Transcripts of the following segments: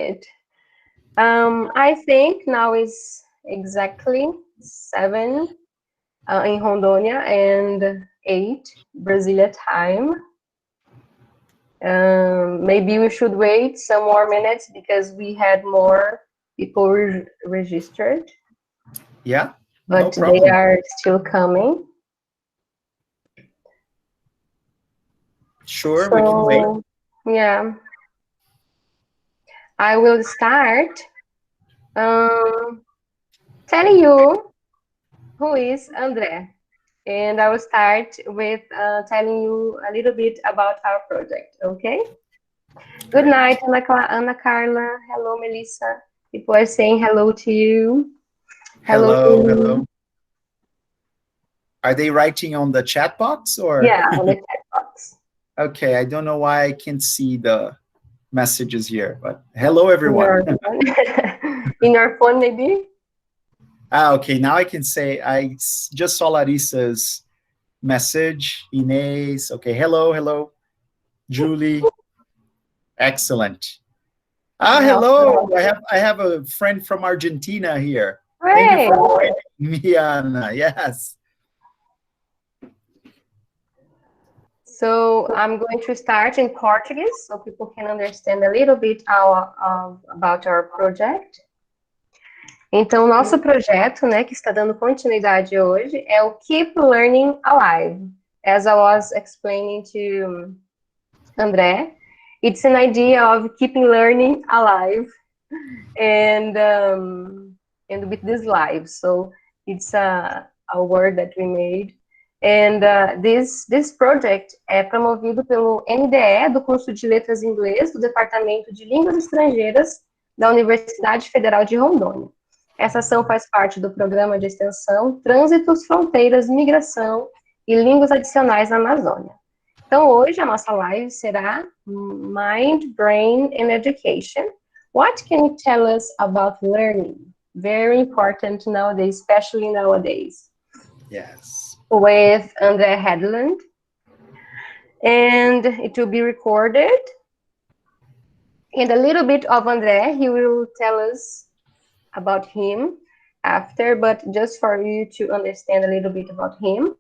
it. I think now is exactly 7 in Rondônia and 8 Brasilia time. Maybe we should wait some more minutes because we had more people registered. Yeah, but no they problem. are still coming. Sure, we can wait. So, yeah, I will start um, telling you who is André. And I will start with telling you a little bit about our project, okay? Good Great. night, Ana Carla. Hello, Melissa. People are saying hello to you. Hello, Hello, Lily. hello. Are they writing on the chat box or? Yeah, on the chat box. Okay, I don't know why I can't see the messages here, but hello, In everyone. your phone, in your phone maybe? Okay, now I can say I just saw Larissa's message. Inez, okay, hello, hello. Julie, excellent. Hello. I have a friend from Argentina here. Thank you Great. for joining me, Anna. Yes. So I'm going to start in Portuguese so people can understand a little bit about our project. Então, o nosso projeto, né, que está dando continuidade hoje, é o Keep Learning Alive. As I was explaining to André, it's an idea of keeping learning alive and with this live. So it's a word that we made. And this project é promovido pelo MDE, do curso de Letras em Inglês, do Departamento de Línguas Estrangeiras da Universidade Federal de Rondônia. Essa ação faz parte do programa de extensão Trânsitos, Fronteiras, Migração e Línguas Adicionais na Amazônia. Então, hoje a nossa live será Mind, Brain and Education. What can you tell us about learning? Very important nowadays, especially nowadays. Yes. With André Hedlund. And it will be recorded. And a little bit of André, he will tell us about him after, but just for you to understand a little bit about him.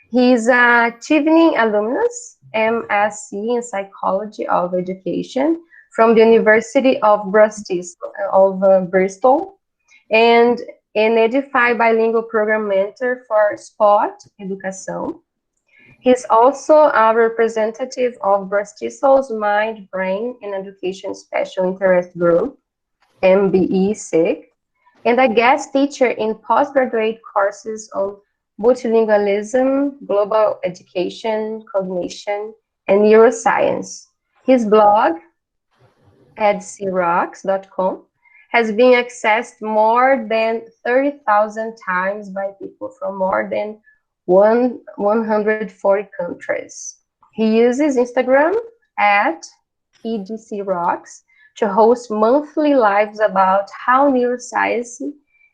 He's a Chevening alumnus, MSc in Psychology of Education from the University of Bristol, and an Edify bilingual program mentor for Spot Educação. He's also a representative of Bristol's Mind, Brain, and Education Special Interest Group, MBE SIG, and a guest teacher in postgraduate courses on multilingualism, global education, cognition, and neuroscience. His blog, edcrocks.com, has been accessed more than 30,000 times by people from more than 140 countries. He uses Instagram at edcrocks to host monthly lives about how neuroscience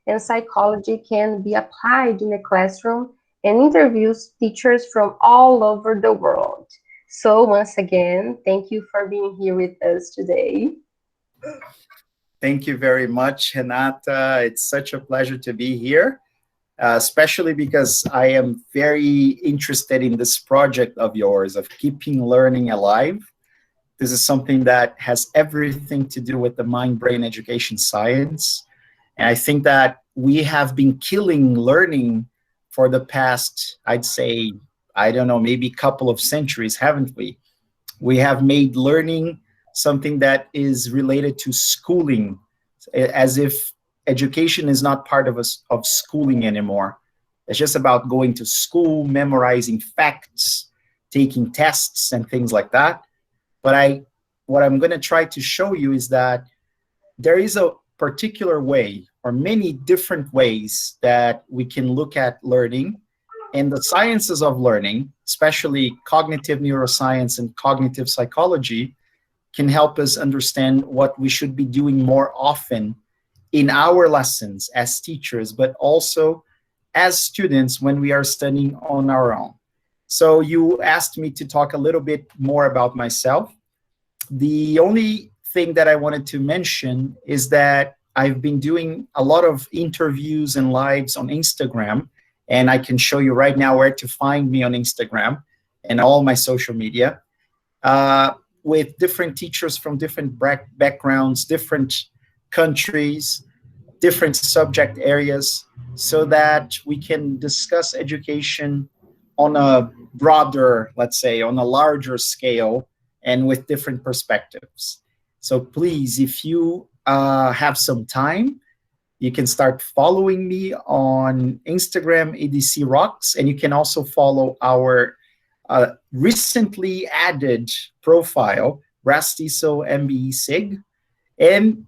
and psychology can be applied in the classroom and interviews teachers from all over the world. So once again, thank you for being here with us today. Thank you very much, Renata. It's such a pleasure to be here, especially because I am very interested in this project of yours of keeping learning alive. This is something that has everything to do with the mind-brain education science. And I think that we have been killing learning for the past, I'd say, I don't know, maybe a couple of centuries, haven't we? We have made learning something that is related to schooling, as if education is not part of schooling anymore. It's just about going to school, memorizing facts, taking tests and things like that. But what I'm going to try to show you is that there is a particular way or many different ways that we can look at learning, and the sciences of learning, especially cognitive neuroscience and cognitive psychology, can help us understand what we should be doing more often in our lessons as teachers, but also as students when we are studying on our own. So you asked me to talk a little bit more about myself. The only thing that I wanted to mention is that I've been doing a lot of interviews and lives on Instagram, and I can show you right now where to find me on Instagram and all my social media, with different teachers from different backgrounds, different countries, different subject areas, so that we can discuss education on a broader, let's say, on a larger scale and with different perspectives. So please, if you have some time, you can start following me on Instagram, ADC Rocks, and you can also follow our recently added profile, Rastiso MBE Sig, and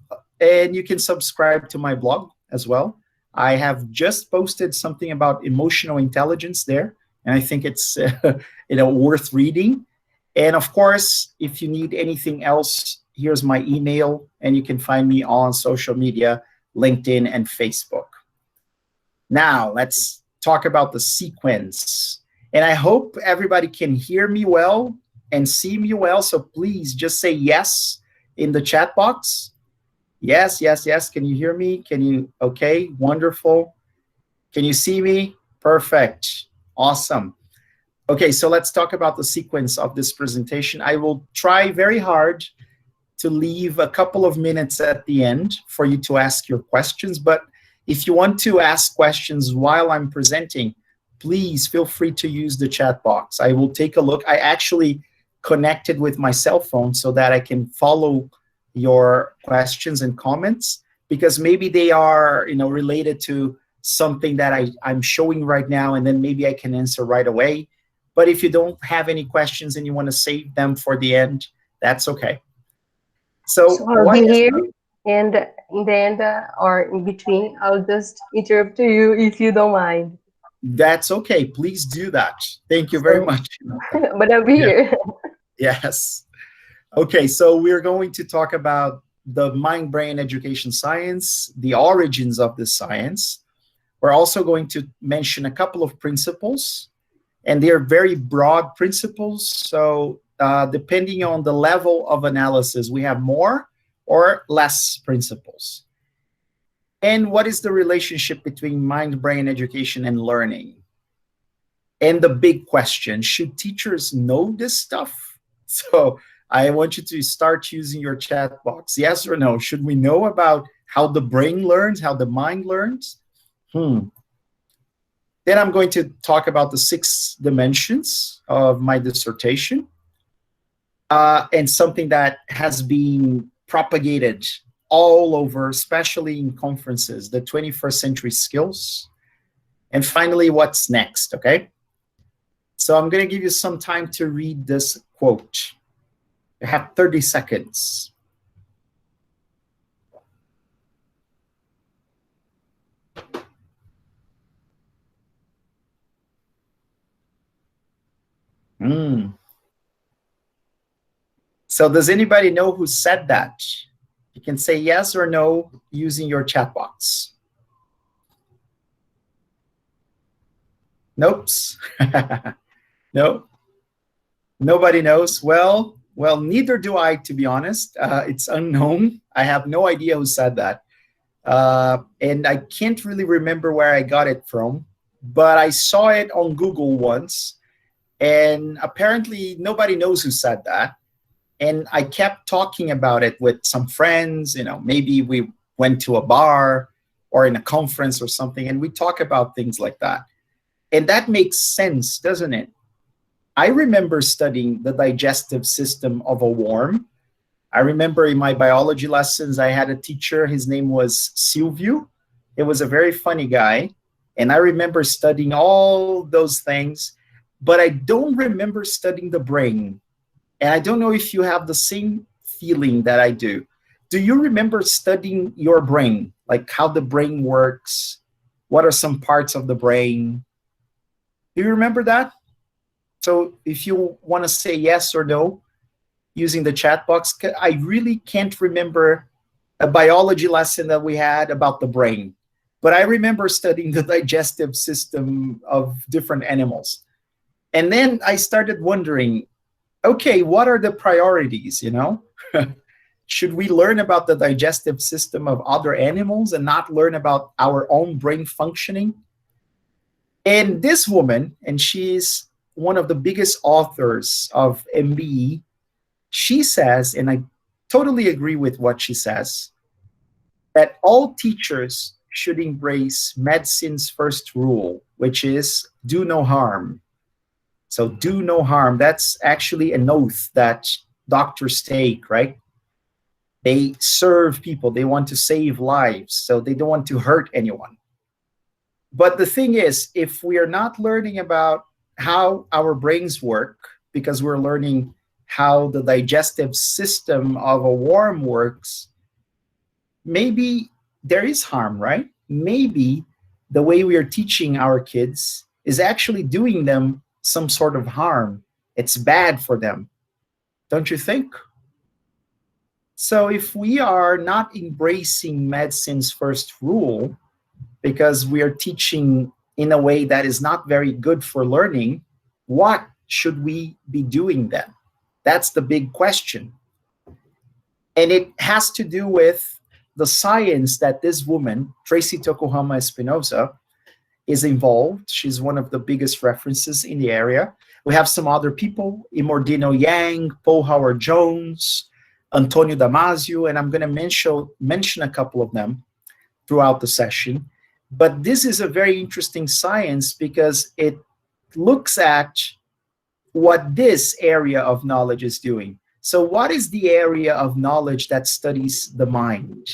you can subscribe to my blog as well. I have just posted something about emotional intelligence there, and I think it's worth reading. And of course, if you need anything else, here's my email, and you can find me on social media, LinkedIn and Facebook. Now, let's talk about the sequence. And I hope everybody can hear me well and see me well. So please just say yes in the chat box. Yes, yes, yes. Can you hear me? Can you? Okay, wonderful. Can you see me? Perfect. Awesome. Okay, so let's talk about the sequence of this presentation. I will try very hard to leave a couple of minutes at the end for you to ask your questions. But if you want to ask questions while I'm presenting, please feel free to use the chat box. I will take a look. I actually connected with my cell phone so that I can follow your questions and comments, because maybe they are related to something that I'm showing right now, and then maybe I can answer right away. But if you don't have any questions and you want to save them for the end, that's okay. So I'll be here, and in the end or in between, I'll just interrupt you if you don't mind. That's okay. Please do that. Thank you very much. But I'll be here. Yes. Okay, so we're going to talk about the mind-brain education science, the origins of this science. We're also going to mention a couple of principles, and they're very broad principles. So depending on the level of analysis, we have more or less principles. And what is the relationship between mind-brain education and learning? And the big question, should teachers know this stuff? So I want you to start using your chat box. Yes or no? Should we know about how the brain learns, how the mind learns? Then I'm going to talk about the 6 dimensions of my dissertation, and something that has been propagated all over, especially in conferences, the 21st century skills. And finally, what's next, okay? So I'm going to give you some time to read this quote. You have 30 seconds. So does anybody know who said that? You can say yes or no using your chat box. Nope. No. Nobody knows. Well, neither do I, to be honest. It's unknown. I have no idea who said that. And I can't really remember where I got it from, but I saw it on Google once, and apparently nobody knows who said that. And I kept talking about it with some friends, maybe we went to a bar or in a conference or something, and we talk about things like that. And that makes sense, doesn't it? I remember studying the digestive system of a worm. I remember in my biology lessons, I had a teacher, his name was Silvio. It was a very funny guy. And I remember studying all those things, but I don't remember studying the brain. And I don't know if you have the same feeling that I do. Do you remember studying your brain, like how the brain works? What are some parts of the brain? Do you remember that? So if you want to say yes or no using the chat box, I really can't remember a biology lesson that we had about the brain, but I remember studying the digestive system of different animals. And then I started wondering, okay, what are the priorities, Should we learn about the digestive system of other animals and not learn about our own brain functioning? And this woman, and she's one of the biggest authors of MBE, she says, and I totally agree with what she says, that all teachers should embrace medicine's first rule, which is do no harm. So do no harm. That's actually an oath that doctors take, right? They serve people. They want to save lives. So they don't want to hurt anyone. But the thing is, if we are not learning about how our brains work, because we're learning how the digestive system of a worm works, maybe there is harm, right? Maybe the way we are teaching our kids is actually doing them some sort of harm. It's bad for them. Don't you think? So if we are not embracing medicine's first rule, because we are teaching in a way that is not very good for learning, what should we be doing then? That's the big question. And it has to do with the science that this woman, Tracy Tokuhama Espinosa, is involved. She's one of the biggest references in the area. We have some other people, Imordino Yang, Paul Howard Jones, Antonio Damasio, and I'm going to mention a couple of them throughout the session. But this is a very interesting science because it looks at what this area of knowledge is doing. So what is the area of knowledge that studies the mind?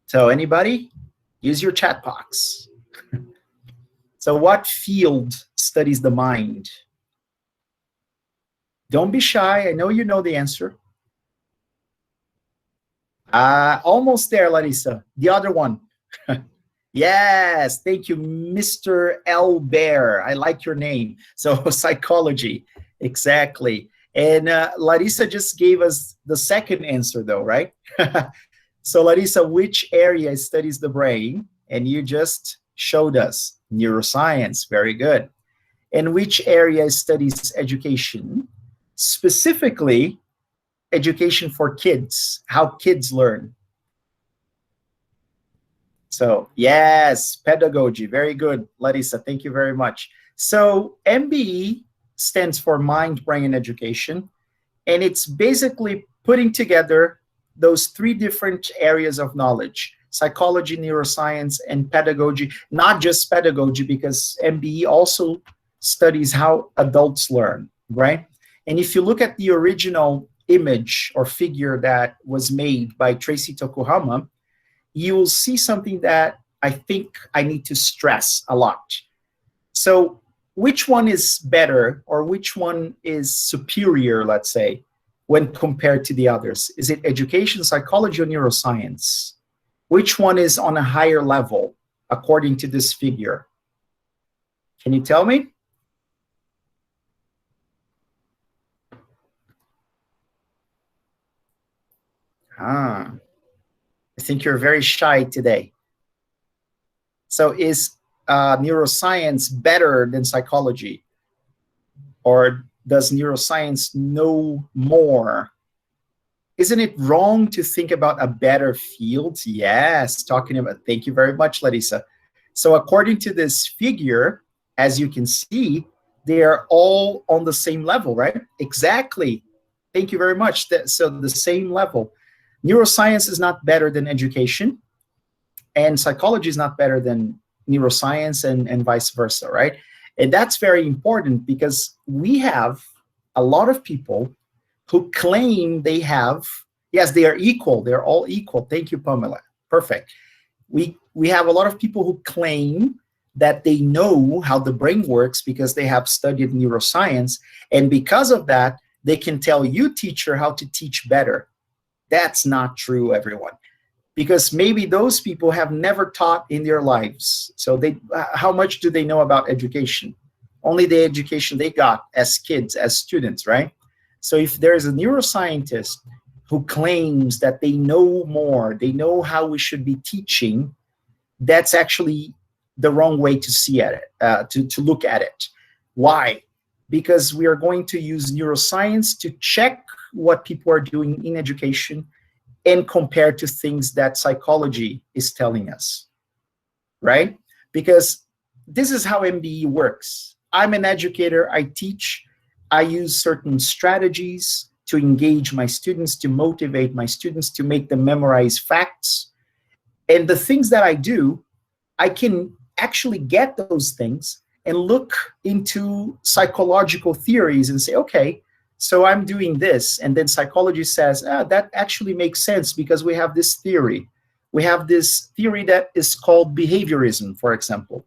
So anybody? Use your chat box. So what field studies the mind? Don't be shy. I know you know the answer. Almost there, Larissa. The other one. Yes, thank you, Mr. L. Bear. I like your name. So psychology, exactly. And Larissa just gave us the second answer though, right? So Larissa, which area studies the brain? And you just showed us neuroscience, very good. And which area studies education? Specifically, education for kids, how kids learn. So yes, pedagogy, very good, Larissa, thank you very much. So MBE stands for Mind, Brain, and Education, and it's basically putting together those three different areas of knowledge: psychology, neuroscience, and pedagogy. Not just pedagogy, because MBE also studies how adults learn, right? And if you look at the original image or figure that was made by Tracy Tokuhama, you will see something that I think I need to stress a lot. So which one is better, or which one is superior, let's say, when compared to the others? Is it education, psychology, or neuroscience? Which one is on a higher level according to this figure? Can you tell me? I think you're very shy today. So is neuroscience better than psychology? Or does neuroscience know more? Isn't it wrong to think about a better field? Yes, talking about, thank you very much, Larissa. So according to this figure, as you can see, they are all on the same level, right? Exactly. Thank you very much. So the same level. Neuroscience is not better than education, and psychology is not better than neuroscience, and vice versa, right? And that's very important because we have a lot of people who claim they have, yes, they are equal. They're all equal. Thank you, Pamela. Perfect. We have a lot of people who claim that they know how the brain works because they have studied neuroscience. And because of that, they can tell you, teacher, how to teach better. That's not true, everyone. Because maybe those people have never taught in their lives. So how much do they know about education? Only the education they got as kids, as students, right? So if there's a neuroscientist who claims that they know more, they know how we should be teaching, that's actually the wrong way to see at it, to look at it. Why? Because we are going to use neuroscience to check what people are doing in education and compare to things that psychology is telling us, right? Because this is how MBE works. I'm an educator, I teach, I use certain strategies to engage my students, to motivate my students, to make them memorize facts. And the things that I do, I can actually get those things and look into psychological theories and say, okay, so I'm doing this. And then psychology says, that actually makes sense because we have this theory. We have this theory that is called behaviorism, for example,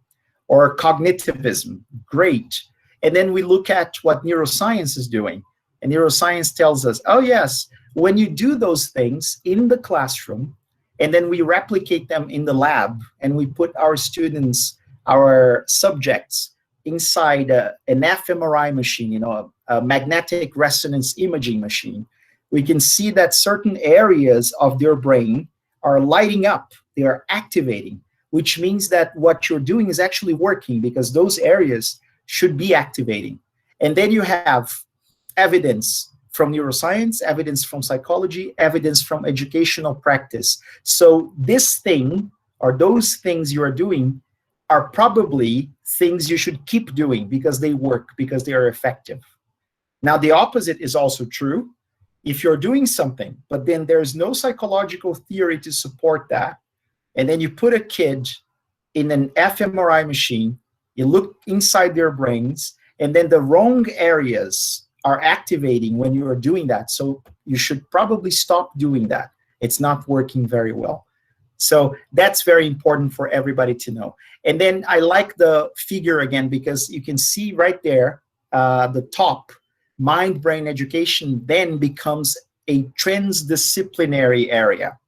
or cognitivism. Great. And then we look at what neuroscience is doing. And neuroscience tells us, oh, yes, when you do those things in the classroom, and then we replicate them in the lab, and we put our students, our subjects, inside an fMRI machine, a magnetic resonance imaging machine, we can see that certain areas of their brain are lighting up, they are activating, which means that what you're doing is actually working because those areas should be activating. And then you have evidence from neuroscience, evidence from psychology, evidence from educational practice. So this thing, or those things you are doing, are probably things you should keep doing because they work, because they are effective. Now, the opposite is also true. If you're doing something, but then there's no psychological theory to support that, and then you put a kid in an fMRI machine, you look inside their brains, and then the wrong areas are activating when you are doing that. So you should probably stop doing that. It's not working very well. So that's very important for everybody to know. And then I like the figure again, because you can see right there, the top, mind-brain education then becomes a transdisciplinary area.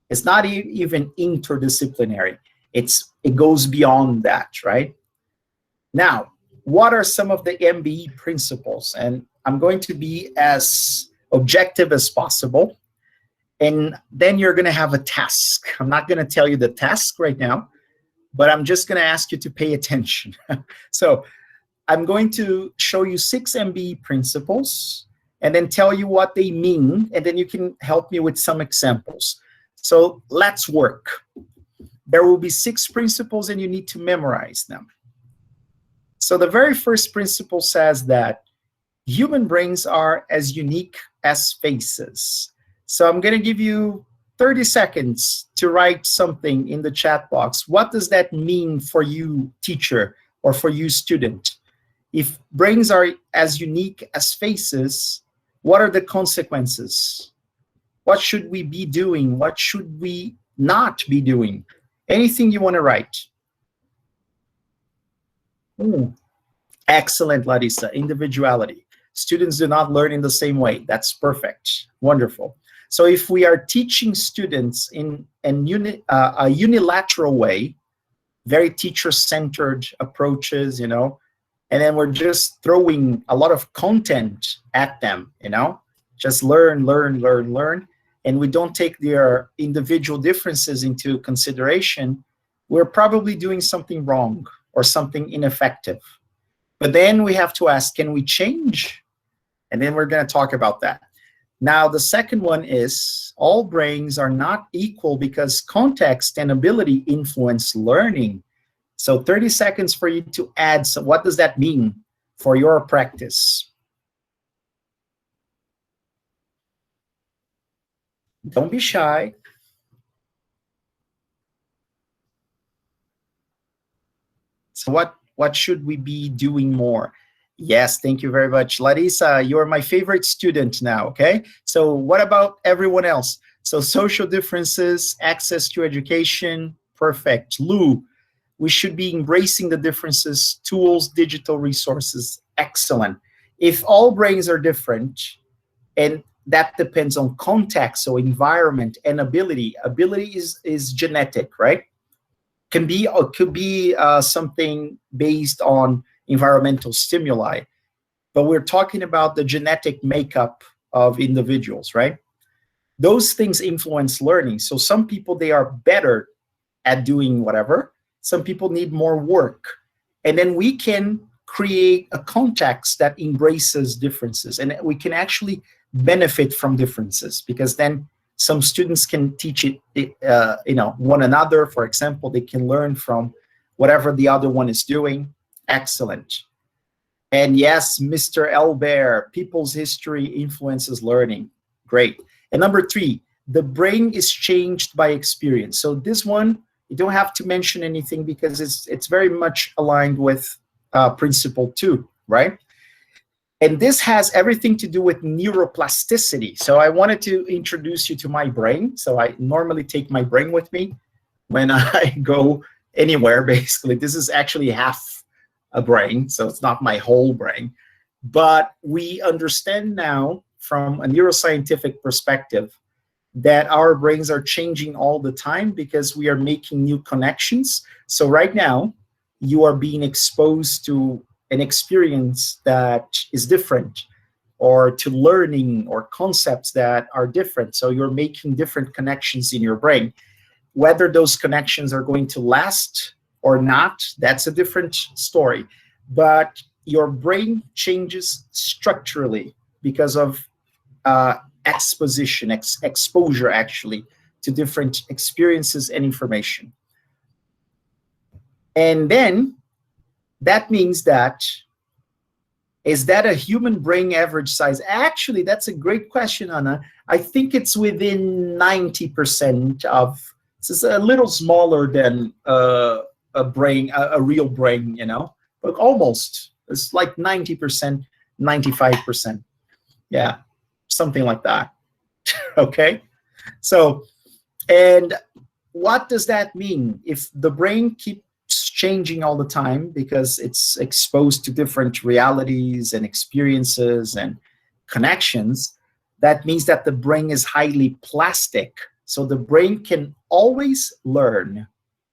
It's not even interdisciplinary. It goes beyond that, right? Now, what are some of the MBE principles? And I'm going to be as objective as possible. And then you're going to have a task. I'm not going to tell you the task right now, but I'm just going to ask you to pay attention. So I'm going to show you 6 MBE principles and then tell you what they mean. And then you can help me with some examples. So let's work. There will be 6 principles and you need to memorize them. So the very first principle says that human brains are as unique as faces. So I'm going to give you 30 seconds to write something in the chat box. What does that mean for you, teacher, or for you, student? If brains are as unique as faces, what are the consequences? What should we be doing? What should we not be doing? Anything you want to write. Excellent, Larissa. Individuality. Students do not learn in the same way. That's perfect. Wonderful. So if we are teaching students in a unilateral way, very teacher-centered approaches, and then we're just throwing a lot of content at them, just learn, and we don't take their individual differences into consideration, we're probably doing something wrong or something ineffective. But then we have to ask, can we change? And then we're going to talk about that. Now, the second one is all brains are not equal because context and ability influence learning. So 30 seconds for you to add. So what does that mean for your practice? Don't be shy. So what should we be doing more? Yes, thank you very much. Larissa, you're my favorite student now, okay? So what about everyone else? So social differences, access to education, perfect. Lou, we should be embracing the differences, tools, digital resources, excellent. If all brains are different, and that depends on context, so environment and ability. Ability is genetic, right? Can be or could be something based on environmental stimuli, but we're talking about the genetic makeup of individuals, right? Those things influence learning. So some people, they are better at doing whatever. Some people need more work. And then we can create a context that embraces differences, and we can actually benefit from differences, because then some students can teach one another. For example, they can learn from whatever the other one is doing. Excellent. And yes, Mr. Elbert, people's history influences learning. Great. And number 3, the brain is changed by experience. So this one, you don't have to mention anything because it's very much aligned with principle 2, right? And this has everything to do with neuroplasticity. So I wanted to introduce you to my brain. So I normally take my brain with me when I go anywhere, basically. This is actually half a brain, so it's not my whole brain. But we understand now from a neuroscientific perspective that our brains are changing all the time because we are making new connections. So right now, you are being exposed to an experience that is different, or to learning or concepts that are different. So you're making different connections in your brain. Whether those connections are going to last or not, that's a different story. But your brain changes structurally because of exposure actually to different experiences and information. And then that means that, is that a human brain average size? Actually, that's a great question, Anna. I think it's within 90% of, it's a little smaller than a brain, a real brain, but almost. It's like 90%, 95%. Yeah, something like that. Okay? So, and what does that mean? If the brain keeps changing all the time because it's exposed to different realities and experiences and connections, that means that the brain is highly plastic. So the brain can always learn.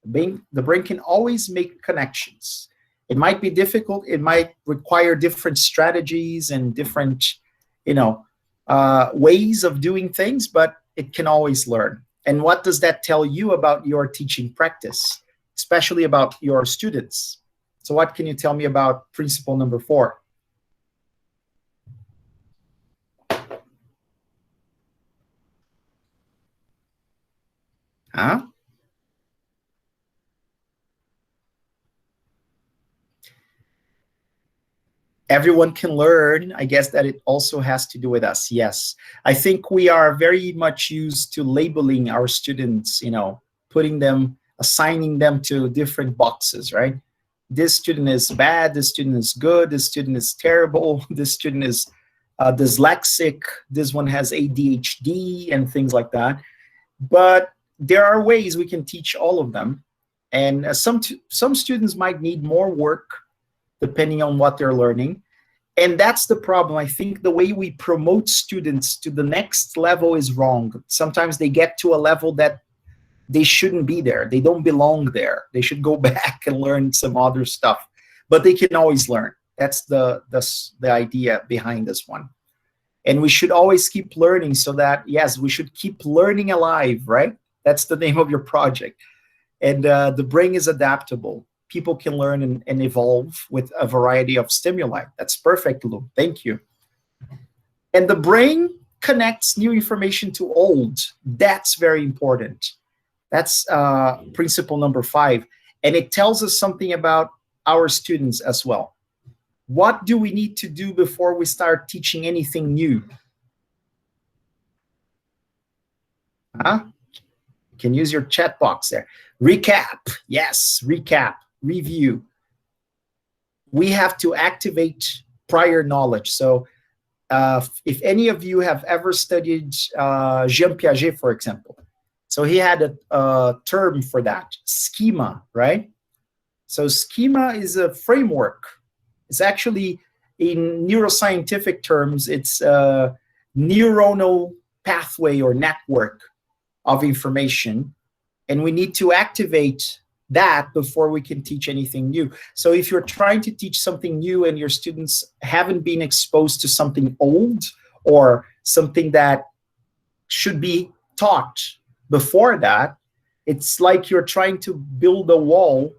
The brain can always make connections. It might be difficult. It might require different strategies and different, ways of doing things, but it can always learn. And what does that tell you about your teaching practice, especially about your students? So what can you tell me about principle number 4? Huh? Everyone can learn. I guess that it also has to do with us. Yes. I think we are very much used to labeling our students, putting them, assigning them to different boxes, right? This student is bad, this student is good, this student is terrible, this student is dyslexic, this one has ADHD and things like that. But there are ways we can teach all of them. And some students might need more work depending on what they're learning. And that's the problem. I think the way we promote students to the next level is wrong. Sometimes they get to a level that they shouldn't be there. They don't belong there. They should go back and learn some other stuff. But they can always learn. That's the idea behind this one. And we should always keep learning, so that, yes, we should keep learning alive, right? That's the name of your project. And the brain is adaptable. People can learn and evolve with a variety of stimuli. That's perfect, Lou. Thank you. And the brain connects new information to old. That's very important. That's principle number 5. And it tells us something about our students as well. What do we need to do before we start teaching anything new? Huh? You can use your chat box there. Recap. Yes, recap. Review. We have to activate prior knowledge. So if any of you have ever studied Jean Piaget, for example, so he had a term for that, schema, right? So schema is a framework. It's actually, in neuroscientific terms, it's a neuronal pathway or network of information. And we need to activate that before we can teach anything new. So if you're trying to teach something new and your students haven't been exposed to something old or something that should be taught before that, it's like you're trying to build a wall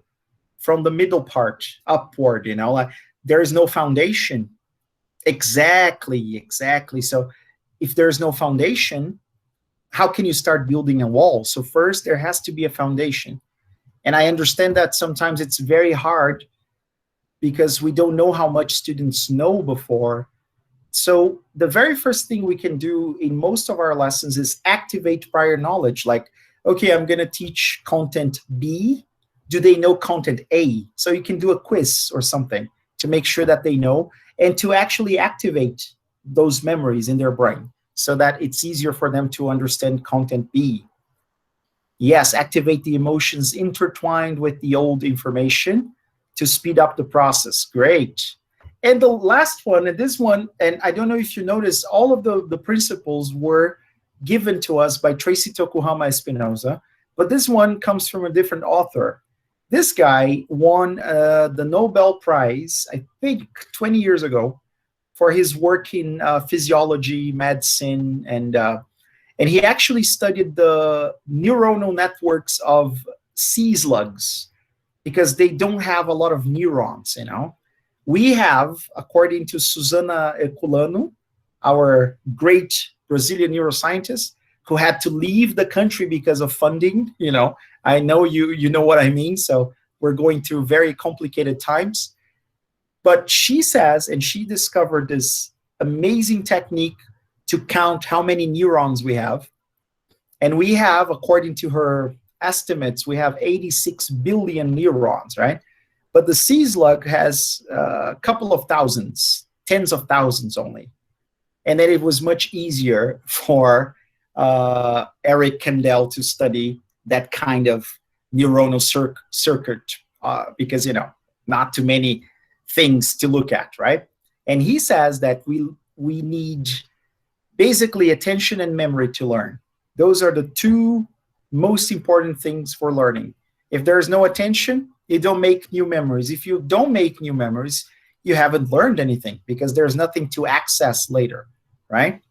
from the middle part upward, like there is no foundation. Exactly. So if there's no foundation, how can you start building a wall? So first, there has to be a foundation. And I understand that sometimes it's very hard because we don't know how much students know before. So the very first thing we can do in most of our lessons is activate prior knowledge. Like, okay, I'm going to teach content B. Do they know content A? So you can do a quiz or something to make sure that they know, and to actually activate those memories in their brain so that it's easier for them to understand content B. Yes, activate the emotions intertwined with the old information to speed up the process. Great. And the last one, and this one, and I don't know if you noticed, all of the principles were given to us by Tracy Tokuhama Espinosa, but this one comes from a different author. This guy won the Nobel Prize, I think 20 years ago, for his work in physiology, medicine, and he actually studied the neuronal networks of sea slugs because they don't have a lot of neurons, you know. We have, according to Susana Herculano, our great Brazilian neuroscientist, who had to leave the country because of funding, you know. I know you know what I mean, so we're going through very complicated times. But she says, and she discovered this amazing technique to count how many neurons we have. And we have, according to her estimates, we have 86 billion neurons, right? But the sea slug has a couple of thousands, tens of thousands only. And then it was much easier for Eric Kandel to study that kind of neuronal circuit because, you know, not too many things to look at, right? And he says that we need basically attention and memory to learn. Those are the two most important things for learning. If there's no attention, you don't make new memories. If you don't make new memories, you haven't learned anything because there's nothing to access later, right?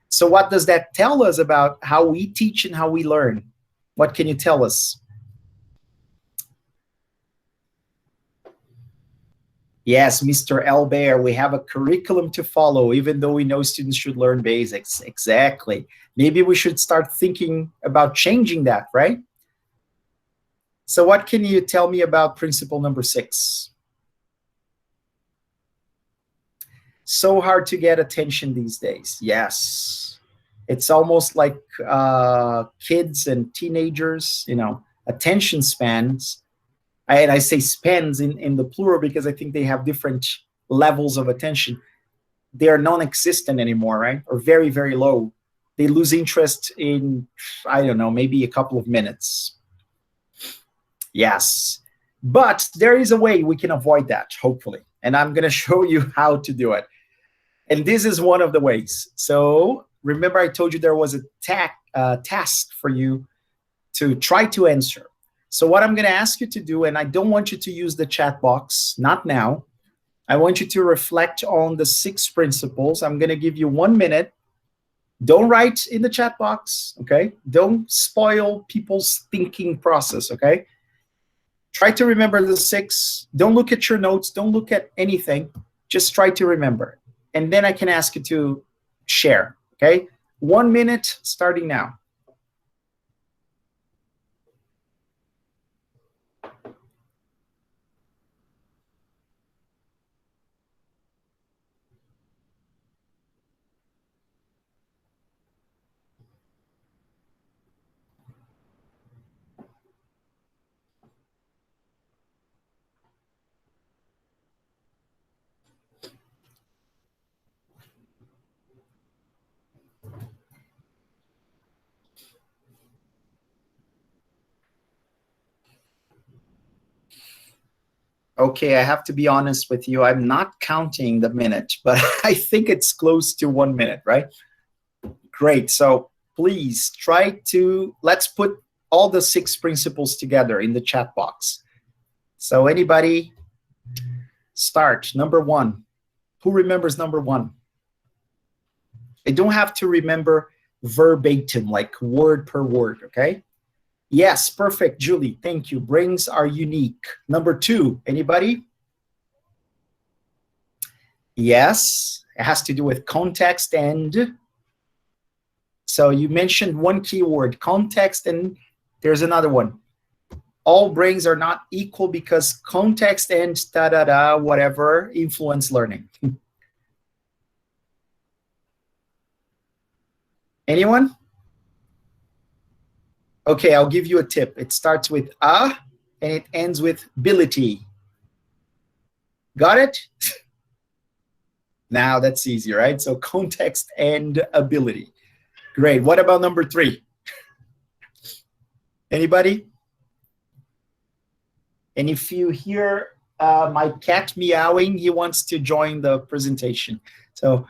So what does that tell us about how we teach and how we learn? What can you tell us? Yes, Mr. Albert, we have a curriculum to follow, even though we know students should learn basics. Exactly. Maybe we should start thinking about changing that, right? So what can you tell me about principle number 6? So hard to get attention these days. Yes. It's almost like kids and teenagers, you know, attention spans. And I say spans in the plural because I think they have different levels of attention. They are non-existent anymore, right? Or very, very low. They lose interest in, I don't know, maybe a couple of minutes. Yes. But there is a way we can avoid that, hopefully. And I'm going to show you how to do it. And this is one of the ways. So remember I told you there was a task for you to try to answer. So what I'm going to ask you to do, and I don't want you to use the chat box, not now. I want you to reflect on the 6 principles. I'm going to give you 1 minute. Don't write in the chat box, okay? Don't spoil people's thinking process, okay? Try to remember the 6. Don't look at your notes. Don't look at anything. Just try to remember. And then I can ask you to share, okay? 1 minute starting now. Okay, I have to be honest with you. I'm not counting the minute, but I think it's close to 1 minute, right? Great. So please try to, let's put all the 6 principles together in the chat box. So anybody start. Number 1. Who remembers number 1? I don't have to remember verbatim, like word per word, okay? Yes, perfect, Julie. Thank you. Brains are unique. Number 2, anybody? Yes, it has to do with context and So you mentioned one keyword, context, and there's another one. All brains are not equal because context and da-da-da, whatever, influence learning. Anyone? Okay, I'll give you a tip. It starts with a, and it ends with ability. Got it? Now that's easy, right? So context and ability. Great. What about number 3? Anybody? And if you hear my cat meowing, he wants to join the presentation. So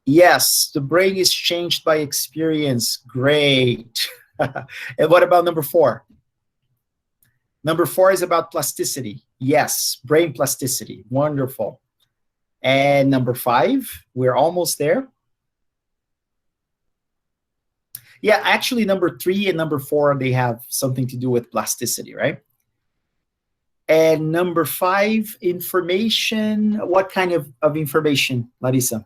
yes, the brain is changed by experience. Great. And what about number 4? Number 4 is about plasticity. Yes, brain plasticity. Wonderful. And number 5, we're almost there. Yeah, actually number 3 and number 4, they have something to do with plasticity, right? And number 5, information. What kind of information, Larissa?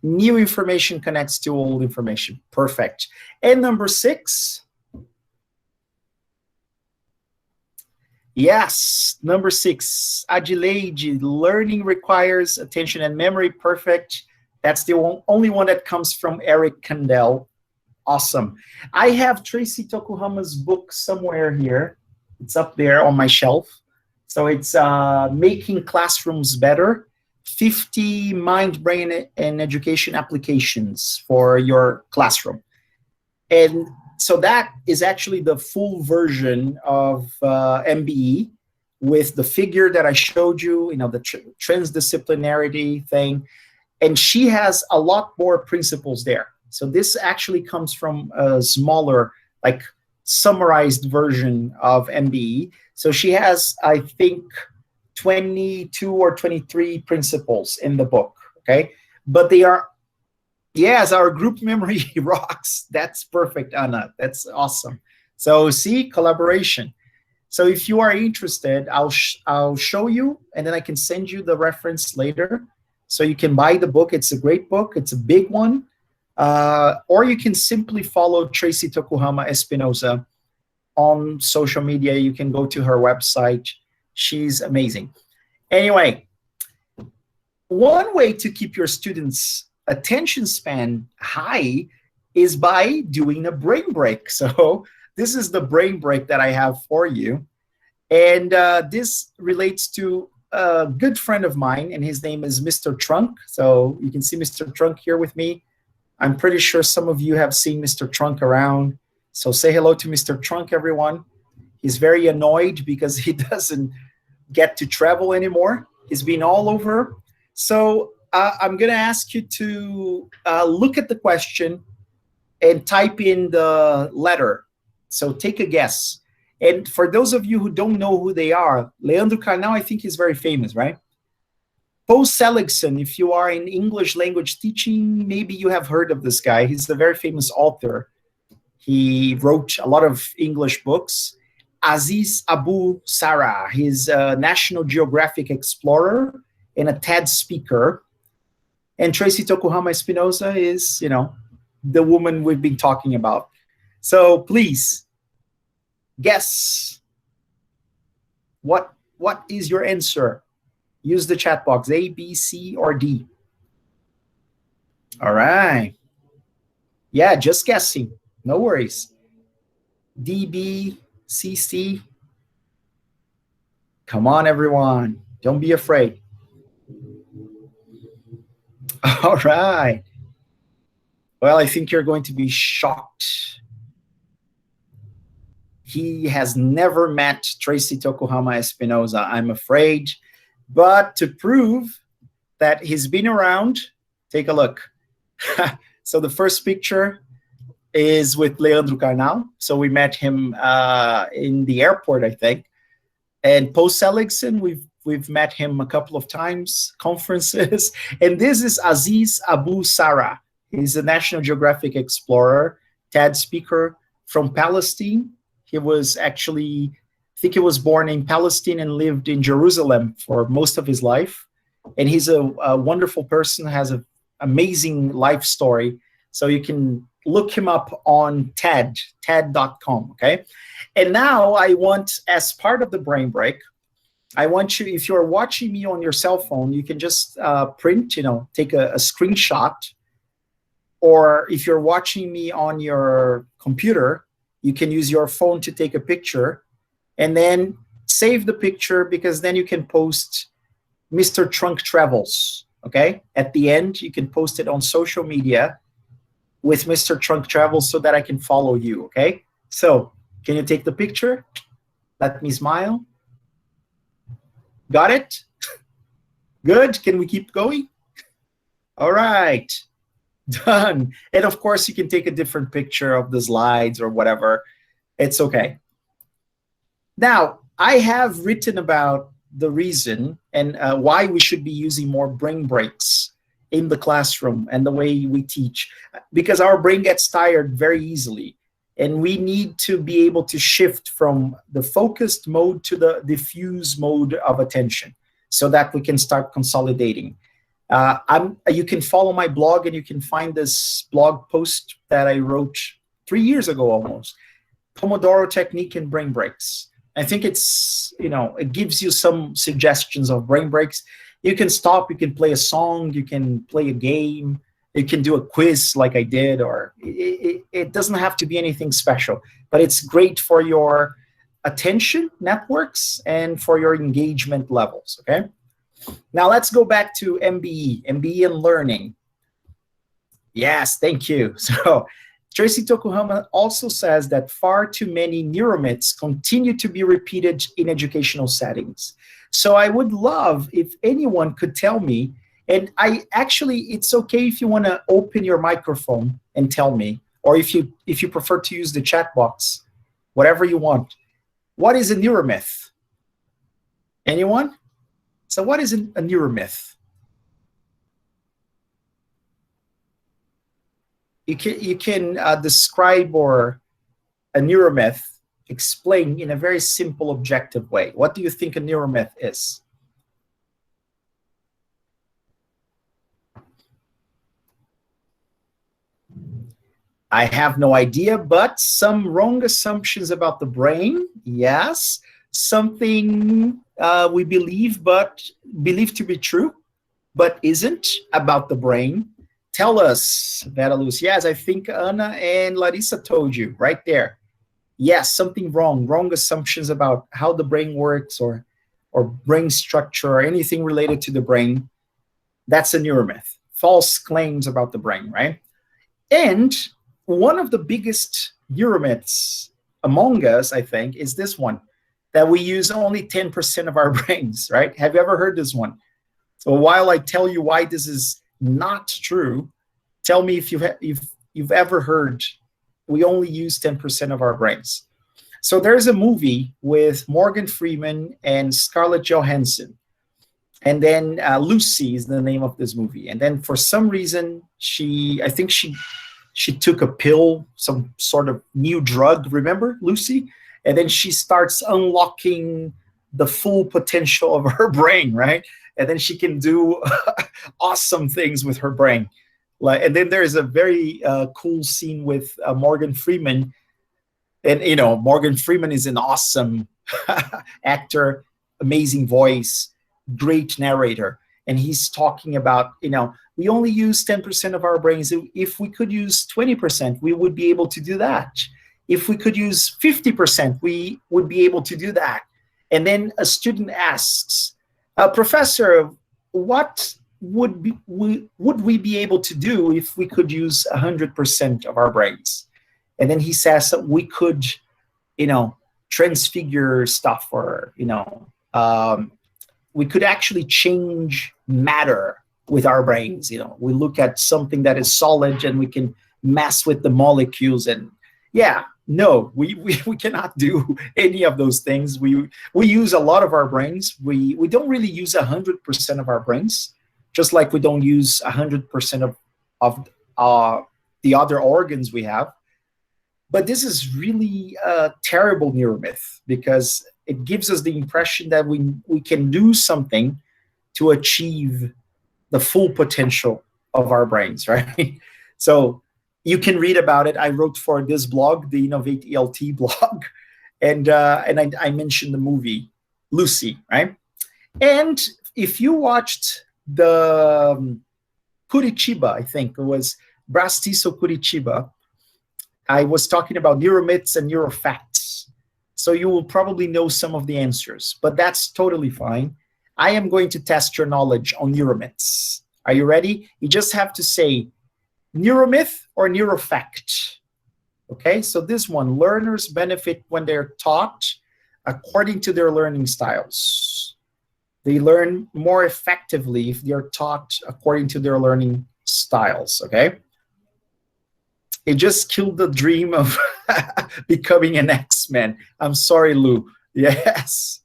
New information connects to old information. Perfect. And number 6. Yes, number 6. Adelaide, learning requires attention and memory. Perfect. That's the only one that comes from Eric Kandel. Awesome. I have Tracy Tokuhama's book somewhere here. It's up there on my shelf. So it's Making Classrooms Better, 50 Mind, Brain, and Education Applications for your classroom. And so that is actually the full version of MBE with the figure that I showed you, the transdisciplinarity thing. And she has a lot more principles there. So this actually comes from a smaller, like summarized version of MBE. So she has, I think, 22 or 23 principles in the book, okay? But they are, yes, our group memory rocks. That's perfect, Anna. That's awesome. So see, collaboration. So if you are interested, I'll show you, and then I can send you the reference later. So you can buy the book. It's a great book. It's a big one. Or you can simply follow Tracy Tokuhama Espinosa on social media. You can go to her website. She's amazing. Anyway, one way to keep your students' attention span high is by doing a brain break. So this is the brain break that I have for you. And this relates to a good friend of mine, and his name is Mr. Trunk. So you can see Mr. Trunk here with me. I'm pretty sure some of you have seen Mr. Trunk around. So say hello to Mr. Trunk, everyone. He's very annoyed because he doesn't get to travel anymore. He's been all over. So I'm going to ask you to look at the question and type in the letter. So take a guess. And for those of you who don't know who they are, Leandro Carnal, I think he's very famous, right? Paul Seligson, if you are in English language teaching, maybe you have heard of this guy. He's a very famous author. He wrote a lot of English books. Aziz Abu Sarah, he's a National Geographic explorer and a TED speaker. And Tracy Tokuhama Espinosa is, the woman we've been talking about. So please, guess. What is your answer? Use the chat box, A, B, C, or D. All right. Yeah, just guessing. No worries. D, B, C, C. Come on, everyone. Don't be afraid. All right. Well, I think you're going to be shocked. He has never met Tracy Tokuhama Espinosa, I'm afraid. But to prove that he's been around, take a look. So the first picture is with Leandro Carnal. So we met him in the airport, I think. And Paul Seligson, we've met him a couple of times, conferences. And this is Aziz Abu Sarah. He's a National Geographic explorer, TED speaker from Palestine. He was actually, I think he was born in Palestine and lived in Jerusalem for most of his life. And he's a wonderful person, has a amazing life story. So you can look him up on TED.com, okay? And now I want, as part of the brain break, I want you, if you're watching me on your cell phone, you can just print, take a screenshot. Or if you're watching me on your computer, you can use your phone to take a picture and then save the picture, because then you can post Mr. Trunk Travels, okay? At the end, you can post it on social media with Mr. Trunk Travels so that I can follow you, okay? So, can you take the picture? Let me smile. Got it? Good. Can we keep going? All right. Done. And of course, you can take a different picture of the slides or whatever. It's okay. Now, I have written about the reason and why we should be using more brain breaks in the classroom and the way we teach, because our brain gets tired very easily. And we need to be able to shift from the focused mode to the diffuse mode of attention so that we can start consolidating. You can follow my blog, and you can find this blog post that I wrote 3 years ago almost, Pomodoro Technique and Brain Breaks. I think it's, it gives you some suggestions of brain breaks. You can stop, you can play a song, you can play a game, you can do a quiz like I did, or it doesn't have to be anything special, but it's great for your attention networks and for your engagement levels, okay? Now let's go back to MBE and Learning. Yes, thank you. So Tracy Tokuhama also says that far too many neuromyths continue to be repeated in educational settings. So I would love if anyone could tell me, and it's okay if you want to open your microphone and tell me, or if you prefer to use the chat box, whatever you want. What is a neuromyth? Anyone? So what is a neuromyth? You can describe or a neuromyth, explain in a very simple, objective way. What do you think a neuromyth is? I have no idea, but some wrong assumptions about the brain, yes. Something we believe to be true, but isn't about the brain. Tell us, Vera Luz. Yes, I think Anna and Larissa told you right there. Yes, something wrong assumptions about how the brain works or brain structure or anything related to the brain. That's a neuromyth. False claims about the brain, right? And one of the biggest neuromyths among us, I think, is this one, that we use only 10% of our brains, right? Have you ever heard this one? So while I tell you why this is not true, tell me if you've ever heard we only use 10% of our brains. So there's a movie with Morgan Freeman and Scarlett Johansson. And then Lucy is the name of this movie. And then for some reason, I think she took a pill, some sort of new drug, remember, Lucy? And then she starts unlocking the full potential of her brain, right? And then she can do awesome things with her brain. And then there's a very cool scene with Morgan Freeman. And, Morgan Freeman is an awesome actor, amazing voice, great narrator. And he's talking about, we only use 10% of our brains. If we could use 20%, we would be able to do that. If we could use 50%, we would be able to do that. And then a student asks, Professor, what would we be able to do if we could use 100% of our brains? And then he says that we could, transfigure stuff, or, we could actually change matter with our brains. We look at something that is solid and we can mess with the molecules. And no, we cannot do any of those things. We use a lot of our brains. We don't really use 100% of our brains, just like we don't use 100% of the other organs we have. But this is really a terrible neuromyth, because it gives us the impression that we can do something to achieve the full potential of our brains, right? So you can read about it. I wrote for this blog, the Innovate ELT blog, and I mentioned the movie Lucy, right? And if you watched the Curitiba, I think it was Brastiço Curitiba, I was talking about neuromyths and neurofacts. So you will probably know some of the answers, but that's totally fine. I am going to test your knowledge on neuromyths. Are you ready? You just have to say neuromyth or neurofact. Okay, so this one, learners benefit when they're taught according to their learning styles. They learn more effectively if they're taught according to their learning styles, okay? It just killed the dream of becoming an X-Men. I'm sorry, Lou. Yes.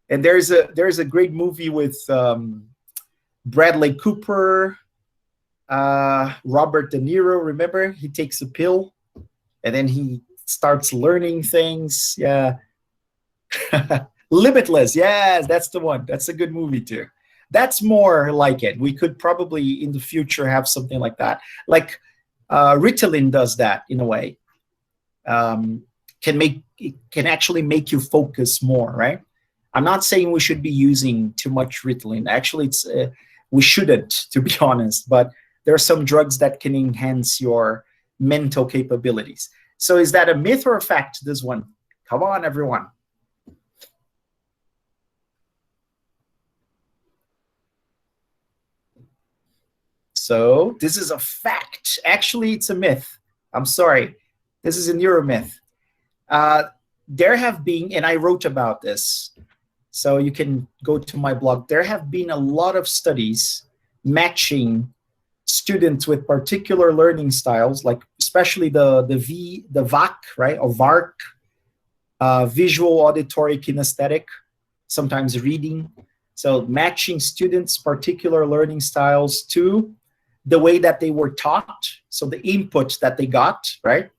And there's a great movie with Bradley Cooper, Robert De Niro, remember? He takes a pill and then he starts learning things. Yeah. Limitless. Yes, that's the one. That's a good movie too. That's more like it. We could probably in the future have something like that. Like Ritalin does that in a way. Can actually make you focus more, right? I'm not saying we should be using too much Ritalin. Actually, it's we shouldn't, to be honest. But there are some drugs that can enhance your mental capabilities. So is that a myth or a fact, this one? Come on, everyone. So this is a fact. Actually, it's a myth. I'm sorry. This is a neuromyth. There have been, and I wrote about this, so you can go to my blog. There have been a lot of studies matching students with particular learning styles, like especially the VAC, right, or VARC, visual, auditory, kinesthetic, sometimes reading. So matching students' particular learning styles to the way that they were taught, so the input that they got, right,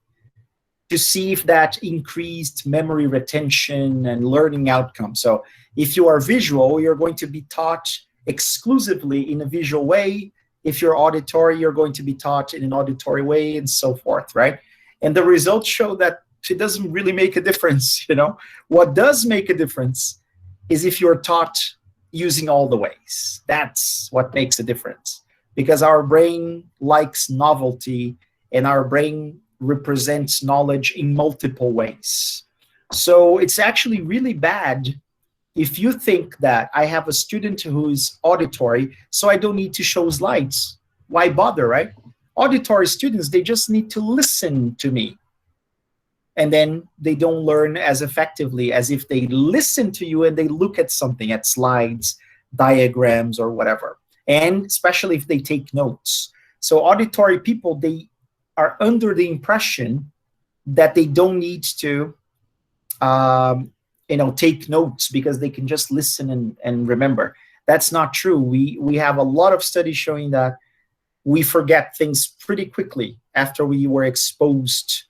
to see if that increased memory retention and learning outcomes. So if you are visual, you're going to be taught exclusively in a visual way. If you're auditory, you're going to be taught in an auditory way, and so forth, right? And the results show that it doesn't really make a difference, you know? What does make a difference is if you're taught using all the ways. That's what makes a difference. Because our brain likes novelty, and our brain represents knowledge in multiple ways. So it's actually really bad if you think that I have a student who is auditory, so I don't need to show slides. Why bother, right? Auditory students, they just need to listen to me. And then they don't learn as effectively as if they listen to you and they look at something, at slides, diagrams, or whatever. And especially if they take notes. So auditory people, they are under the impression that they don't need to take notes because they can just listen and remember. That's not true. We have a lot of studies showing that we forget things pretty quickly after we were exposed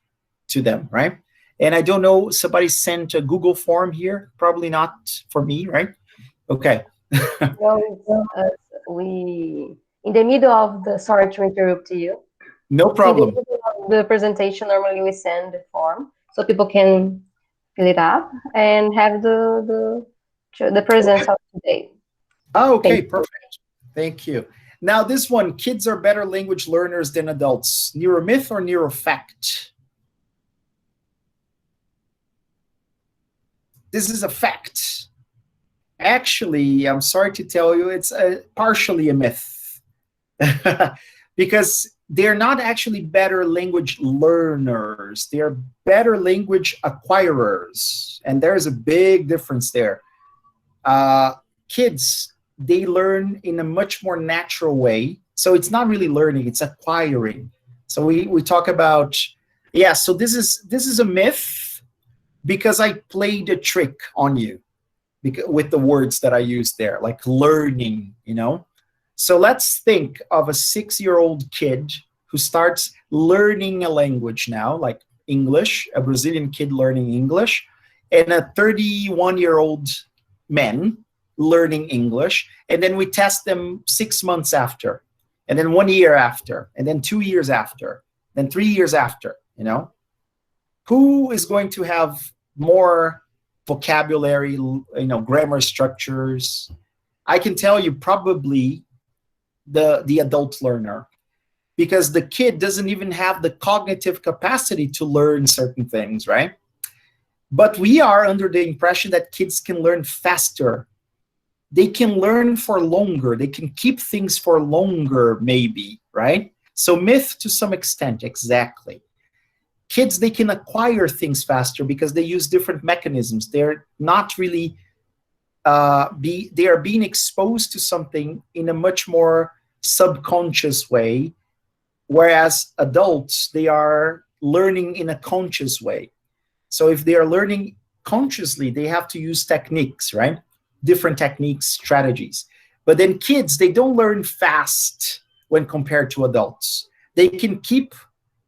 to them, right? And I don't know, somebody sent a Google form here. Probably not for me, right? Okay. Well, we, in the middle of the, sorry to interrupt you. No problem. In the middle of the presentation, normally we send the form so people can fill it up and have the presence of today. Oh, okay, perfect. Thank you. Now this one, kids are better language learners than adults. Neuromyth or neurofact? This is a fact. Actually, I'm sorry to tell you, it's partially a myth. Because they're not actually better language learners. They're better language acquirers. And there's a big difference there. Kids, they learn in a much more natural way. So it's not really learning, it's acquiring. So we talk about, yeah, so this is a myth because I played a trick on you with the words that I used there, like learning, you know? So let's think of a 6-year-old kid who starts learning a language now, like English, a Brazilian kid learning English, and a 31-year-old man learning English. And then we test them 6 months after. and then 1 year after, and then 2 years after, then 3 years after, who is going to have more vocabulary, grammar structures? I can tell you probably the adult learner, because the kid doesn't even have the cognitive capacity to learn certain things, right? But we are under the impression that kids can learn faster. They can learn for longer. They can keep things for longer, maybe, right? So myth to some extent, exactly. Kids, they can acquire things faster because they use different mechanisms. They're not really, they are being exposed to something in a much more subconscious way, whereas adults, they are learning in a conscious way. So if they are learning consciously, they have to use techniques, right? Different techniques, strategies. But then kids, they don't learn fast when compared to adults. They can keep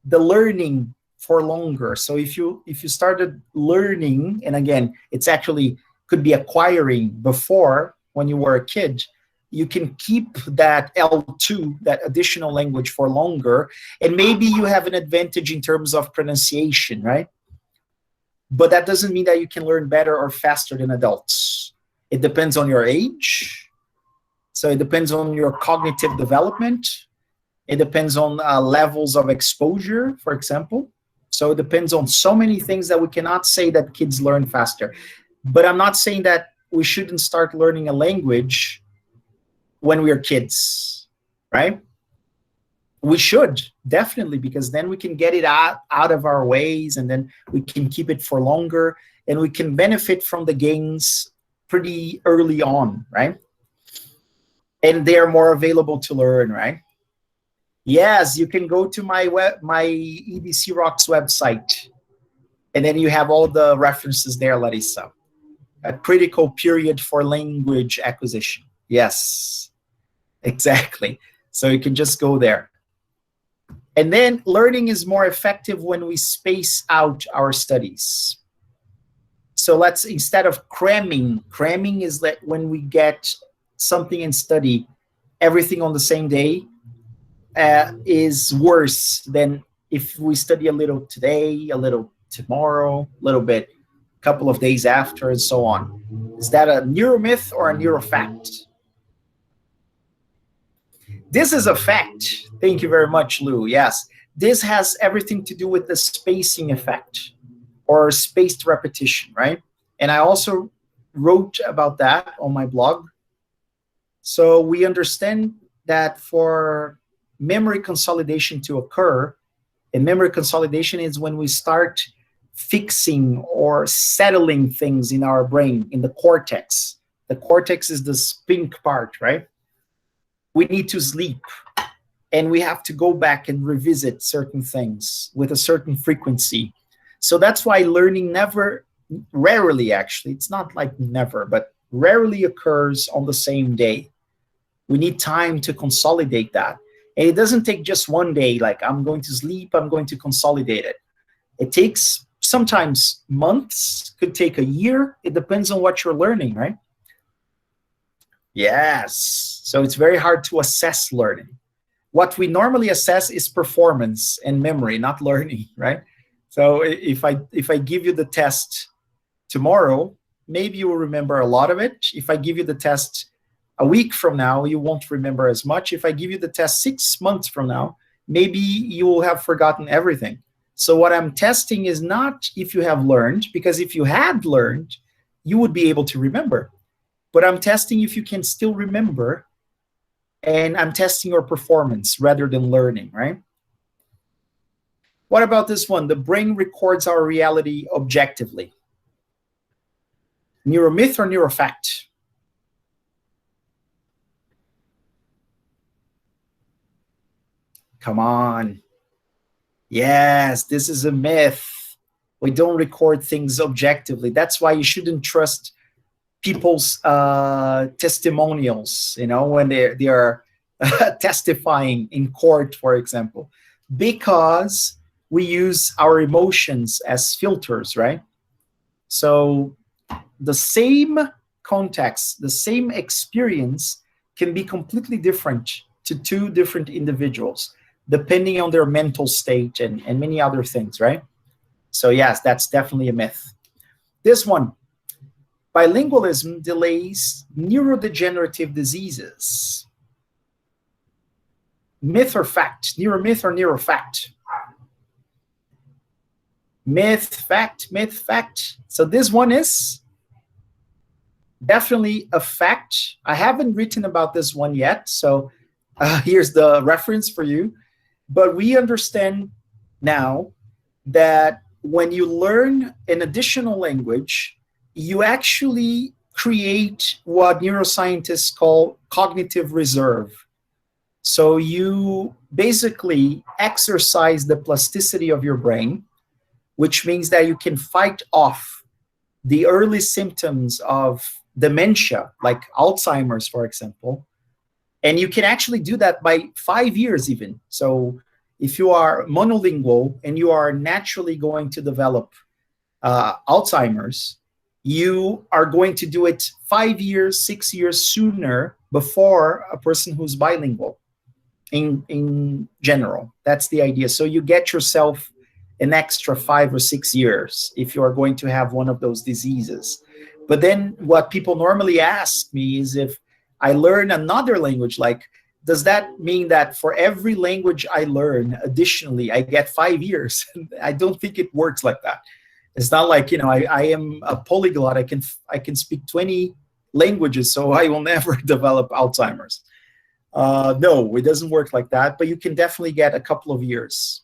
the learning for longer. So if you started learning, and again, it's actually could be acquiring before when you were a kid, you can keep that L2, that additional language, for longer, and maybe you have an advantage in terms of pronunciation, right? But that doesn't mean that you can learn better or faster than adults. It depends on your age. So it depends on your cognitive development. It depends on levels of exposure, for example. So it depends on so many things that we cannot say that kids learn faster. But I'm not saying that we shouldn't start learning a language when we're kids, right? We should, definitely, because then we can get it out of our ways, and then we can keep it for longer, and we can benefit from the gains pretty early on, right? And they are more available to learn, right? Yes, you can go to my EBC Rocks website, and then you have all the references there, Larissa. A critical period for language acquisition. Yes, exactly. So you can just go there. And then learning is more effective when we space out our studies. So let's, instead of cramming is that when we get something and study everything on the same day, is worse than if we study a little today, a little tomorrow, a little bit, a couple of days after, and so on. Is that a neuromyth or a neurofact? This is a fact. Thank you very much, Lou. Yes, this has everything to do with the spacing effect or spaced repetition, right? And I also wrote about that on my blog. So we understand that for memory consolidation to occur, and memory consolidation is when we start fixing or settling things in our brain, in the cortex. The cortex is this pink part, right? We need to sleep, and we have to go back and revisit certain things with a certain frequency. So that's why learning rarely actually, it's not like never, but rarely occurs on the same day. We need time to consolidate that. And it doesn't take just one day, like I'm going to sleep, I'm going to consolidate it. It takes sometimes months, could take a year. It depends on what you're learning, right? Yes. So it's very hard to assess learning. What we normally assess is performance and memory, not learning, right? So if I give you the test tomorrow, maybe you will remember a lot of it. If I give you the test a week from now, you won't remember as much. If I give you the test 6 months from now, maybe you will have forgotten everything. So what I'm testing is not if you have learned, because if you had learned, you would be able to remember. But I'm testing if you can still remember, and I'm testing your performance rather than learning, right? What about this one? The brain records our reality objectively. Neuromyth or neurofact? Come on. Yes, this is a myth. We don't record things objectively. That's why you shouldn't trust people's testimonials, when they are testifying in court, for example, because we use our emotions as filters, right? So the same context, the same experience can be completely different to two different individuals, depending on their mental state and many other things, right? So yes, that's definitely a myth. This one, bilingualism delays neurodegenerative diseases. Myth or fact? Neuromyth or neurofact? Myth, fact, myth, fact. So this one is definitely a fact. I haven't written about this one yet, so here's the reference for you. But we understand now that when you learn an additional language, you actually create what neuroscientists call cognitive reserve. So you basically exercise the plasticity of your brain, which means that you can fight off the early symptoms of dementia, like Alzheimer's, for example. And you can actually do that by 5 years even. So if you are monolingual and you are naturally going to develop Alzheimer's, you are going to do it 5 years, 6 years sooner before a person who's bilingual in general. That's the idea. So you get yourself an extra 5 or 6 years if you are going to have one of those diseases. But then what people normally ask me is, if I learn another language, like, does that mean that for every language I learn additionally, I get 5 years? I don't think it works like that. It's not like, I am a polyglot. I can speak 20 languages, so I will never develop Alzheimer's. No, it doesn't work like that, but you can definitely get a couple of years.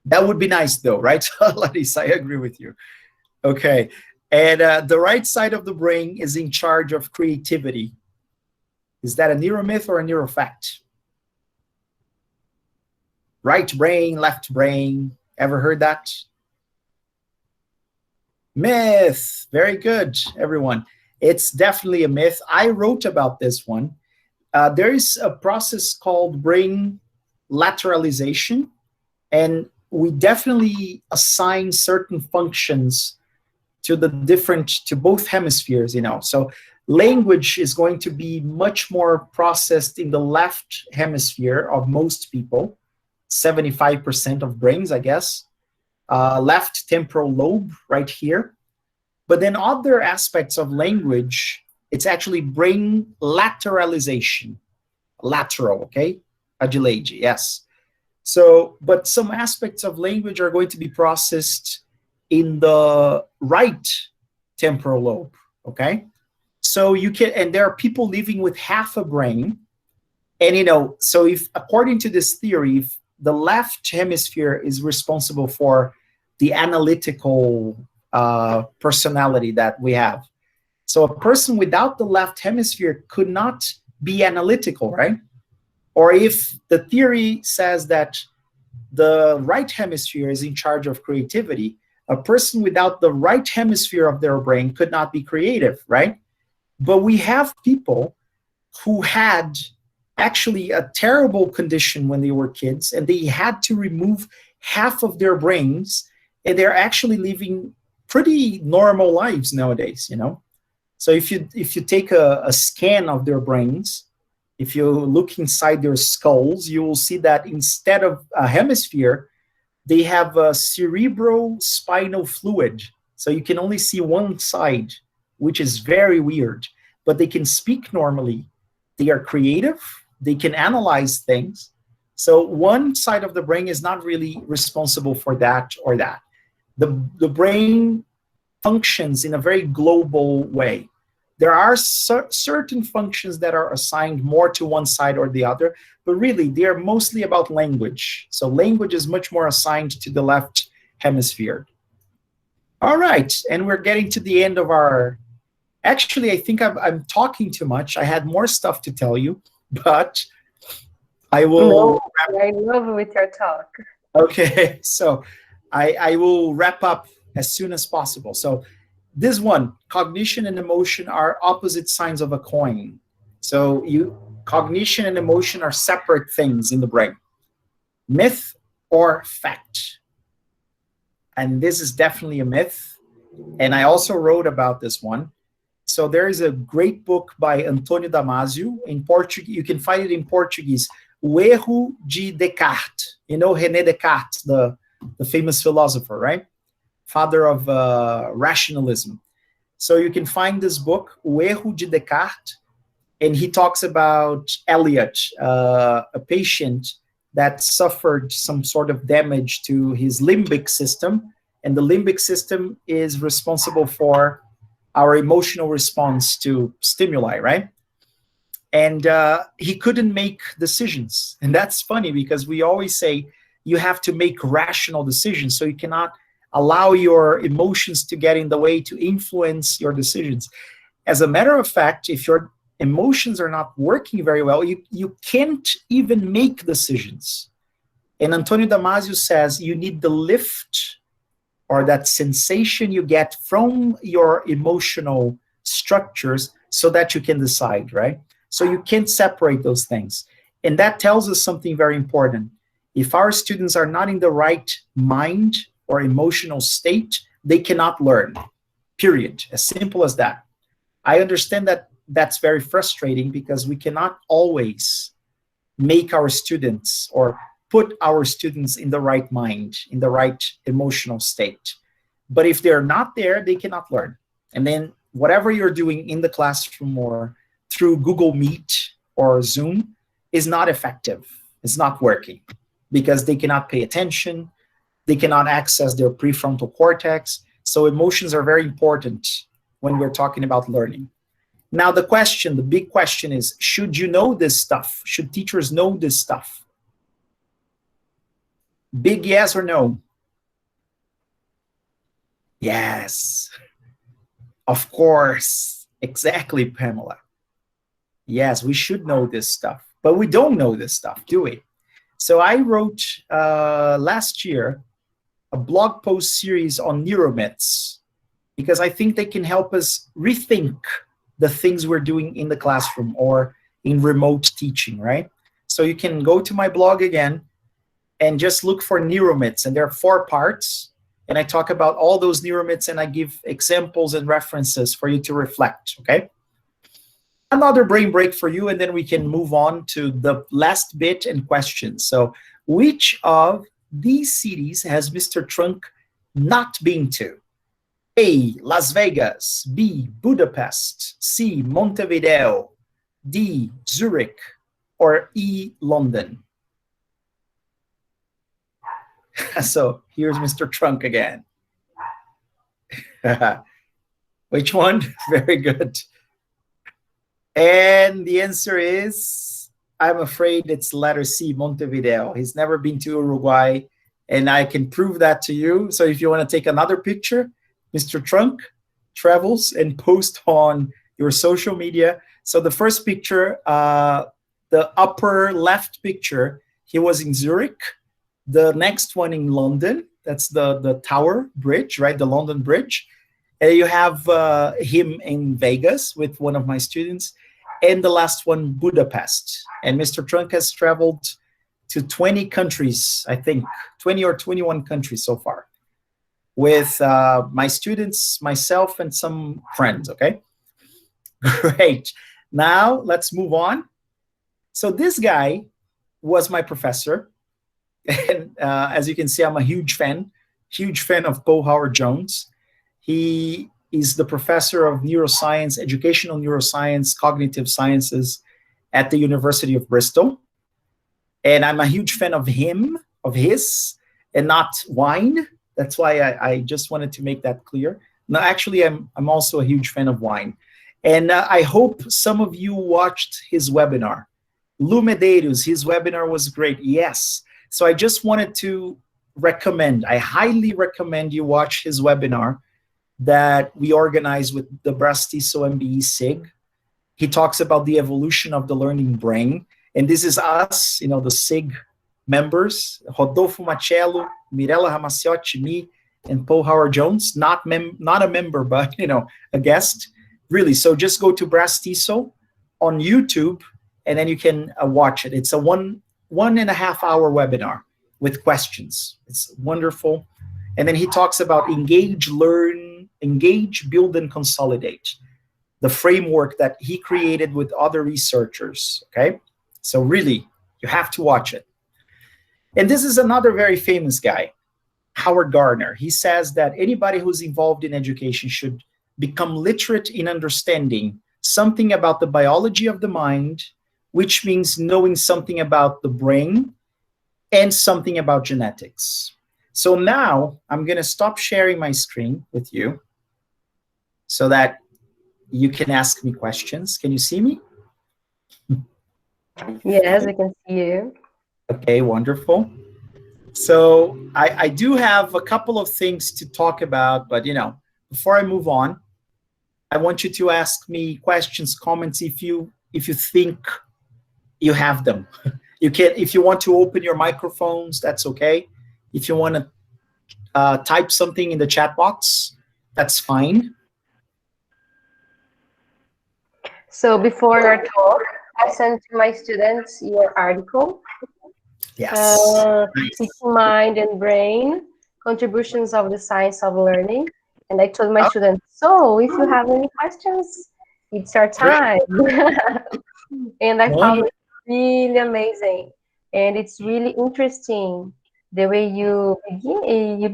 That would be nice though, right? Larissa, I agree with you. Okay, and the right side of the brain is in charge of creativity. Is that a neuromyth or a neurofact? Right brain, left brain, ever heard that? Myth, very good, everyone. It's definitely a myth. I wrote about this one. There is a process called brain lateralization, and we definitely assign certain functions to both hemispheres, So language is going to be much more processed in the left hemisphere of most people, 75% of brains, I guess. Left temporal lobe right here. But then other aspects of language, it's actually brain lateralization. Lateral, okay? Adelaide, yes. So, but some aspects of language are going to be processed in the right temporal lobe, okay? So you can, and there are people living with half a brain. And, so if, according to this theory, if the left hemisphere is responsible for the analytical personality that we have. So a person without the left hemisphere could not be analytical, right? Or if the theory says that the right hemisphere is in charge of creativity, a person without the right hemisphere of their brain could not be creative, right? But we have people who had actually a terrible condition when they were kids, and they had to remove half of their brains, and they're actually living pretty normal lives nowadays, So if you take a scan of their brains, if you look inside their skulls, you will see that instead of a hemisphere, they have a cerebrospinal fluid. So you can only see one side, which is very weird. But they can speak normally. They are creative. They can analyze things. So one side of the brain is not really responsible for that or that. The brain functions in a very global way. There are certain functions that are assigned more to one side or the other, but really they're mostly about language. So language is much more assigned to the left hemisphere. All right, and we're getting to the end of our... Actually, I think I'm talking too much. I had more stuff to tell you, but I will... No, I love with your talk. Okay, so I will wrap up as soon as possible. So this one, cognition and emotion are opposite sides of a coin. So cognition and emotion are separate things in the brain. Myth or fact? And this is definitely a myth. And I also wrote about this one. So there is a great book by Antônio Damasio in Portuguese. You can find it in Portuguese. O Erro de Descartes. You know René Descartes, the famous philosopher, right? Father of rationalism. So you can find this book, O Erro de Descartes, and he talks about Elliot, a patient that suffered some sort of damage to his limbic system, and the limbic system is responsible for our emotional response to stimuli, right? And he couldn't make decisions. And that's funny because we always say you have to make rational decisions, so you cannot allow your emotions to get in the way to influence your decisions. As a matter of fact, if your emotions are not working very well, you can't even make decisions. And Antonio Damasio says you need the lift, or that sensation you get from your emotional structures so that you can decide, right? So you can't separate those things. And that tells us something very important. If our students are not in the right mind or emotional state, they cannot learn, period. As simple as that. I understand that that's very frustrating because we cannot always make our students or put our students in the right mind, in the right emotional state. But if they're not there, they cannot learn. And then whatever you're doing in the classroom or through Google Meet or Zoom is not effective. It's not working because they cannot pay attention. They cannot access their prefrontal cortex. So emotions are very important when we're talking about learning. Now the big question is, should you know this stuff? Should teachers know this stuff? Big yes or no? Yes. Of course. Exactly, Pamela. Yes, we should know this stuff. But we don't know this stuff, do we? So I wrote last year a blog post series on neuromyths because I think they can help us rethink the things we're doing in the classroom or in remote teaching, right? So you can go to my blog again and just look for neuromyths, and there are 4 parts, and I talk about all those neuromyths and I give examples and references for you to reflect, okay? Another brain break for you, and then we can move on to the last bit and questions. So which of these cities has Mr. Trunk not been to? A, Las Vegas, B, Budapest, C, Montevideo, D, Zurich, or E, London? So here's Mr. Trunk again. Which one? Very good. And the answer is, I'm afraid it's letter C, Montevideo. He's never been to Uruguay, and I can prove that to you. So if you want to take another picture, Mr. Trunk travels and post on your social media. So the first picture, the upper left picture, he was in Zurich. The next one in London, that's the Tower Bridge, right? The London Bridge. And you have him in Vegas with one of my students. And the last one, Budapest. And Mr. Trunk has traveled to 20 countries, I think, 20 or 21 countries so far, with my students, myself, and some friends, okay? Great. Now, let's move on. So this guy was my professor. And as you can see, I'm a huge fan of Paul Howard-Jones. He is the professor of neuroscience, educational neuroscience, cognitive sciences at the University of Bristol. And I'm a huge fan of his, and not wine. That's why I just wanted to make that clear. No, actually, I'm also a huge fan of wine. And I hope some of you watched his webinar. Lu Medeiros, his webinar was great. Yes. So I just wanted to recommend, I highly recommend you watch his webinar that we organized with the Brastiso MBE SIG. He talks about the evolution of the learning brain. And this is us, the SIG members, Rodolfo Machello, Mirella Ramaciotti, me, and Paul Howard-Jones, not a member, but, a guest. Really, so just go to Brastiso on YouTube, and then you can watch it. It's a 1.5 hour webinar with questions. It's wonderful. And then he talks about engage, learn, engage, build, and consolidate. the framework that he created with other researchers, okay? So really, you have to watch it. And this is another very famous guy, Howard Gardner. He says that anybody who's involved in education should become literate in understanding something about the biology of the mind, which means knowing something about the brain and something about genetics. So now I'm going to stop sharing my screen with you so that you can ask me questions. Can you see me? Yes, we can see you. Okay, wonderful. So I do have a couple of things to talk about, but before I move on, I want you to ask me questions, comments if you think you have them. You can, if you want to open your microphones, that's okay. If you want to type something in the chat box, that's fine. So before your talk, I sent to my students your article. Yes. Teaching Mind and Brain, Contributions of the Science of Learning. And I told my students, so if you have any questions, it's your time. And I found it really amazing. And it's really interesting the way you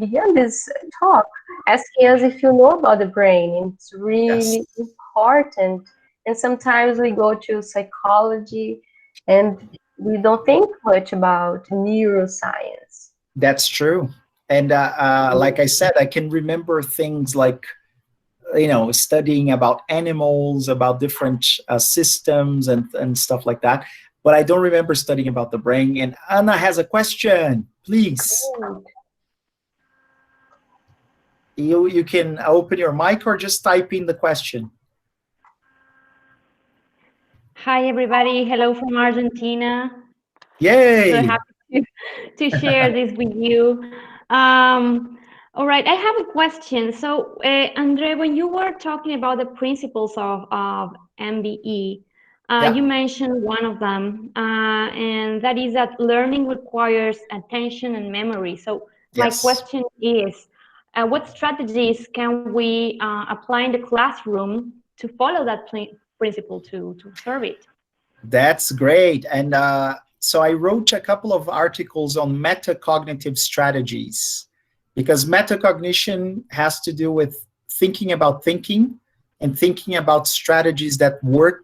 began this talk, asking us if you know about the brain. It's really important. And sometimes we go to psychology and we don't think much about neuroscience. That's true. And like I said, I can remember things like, studying about animals, about different systems and stuff like that. But I don't remember studying about the brain. And Anna has a question, please. You can open your mic or just type in the question. Hi, everybody. Hello from Argentina. Yay! So happy to share this with you. All right, I have a question. So, Andre, when you were talking about the principles of MBE, you mentioned one of them, and that is that learning requires attention and memory. So my question is, what strategies can we apply in the classroom to follow that principle to serve it? That's great. And so I wrote a couple of articles on metacognitive strategies, because metacognition has to do with thinking about thinking and thinking about strategies that work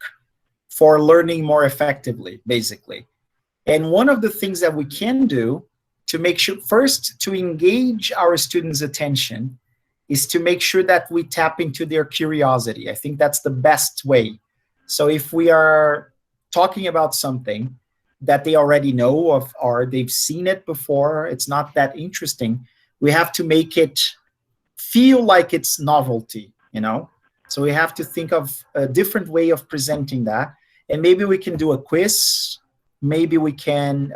for learning more effectively, basically. And one of the things that we can do to make sure, first, to engage our students' attention is to make sure that we tap into their curiosity. I think that's the best way. So if we are talking about something that they already know of or they've seen it before, it's not that interesting, we have to make it feel like it's novelty, So we have to think of a different way of presenting that. And maybe we can do a quiz. Maybe we can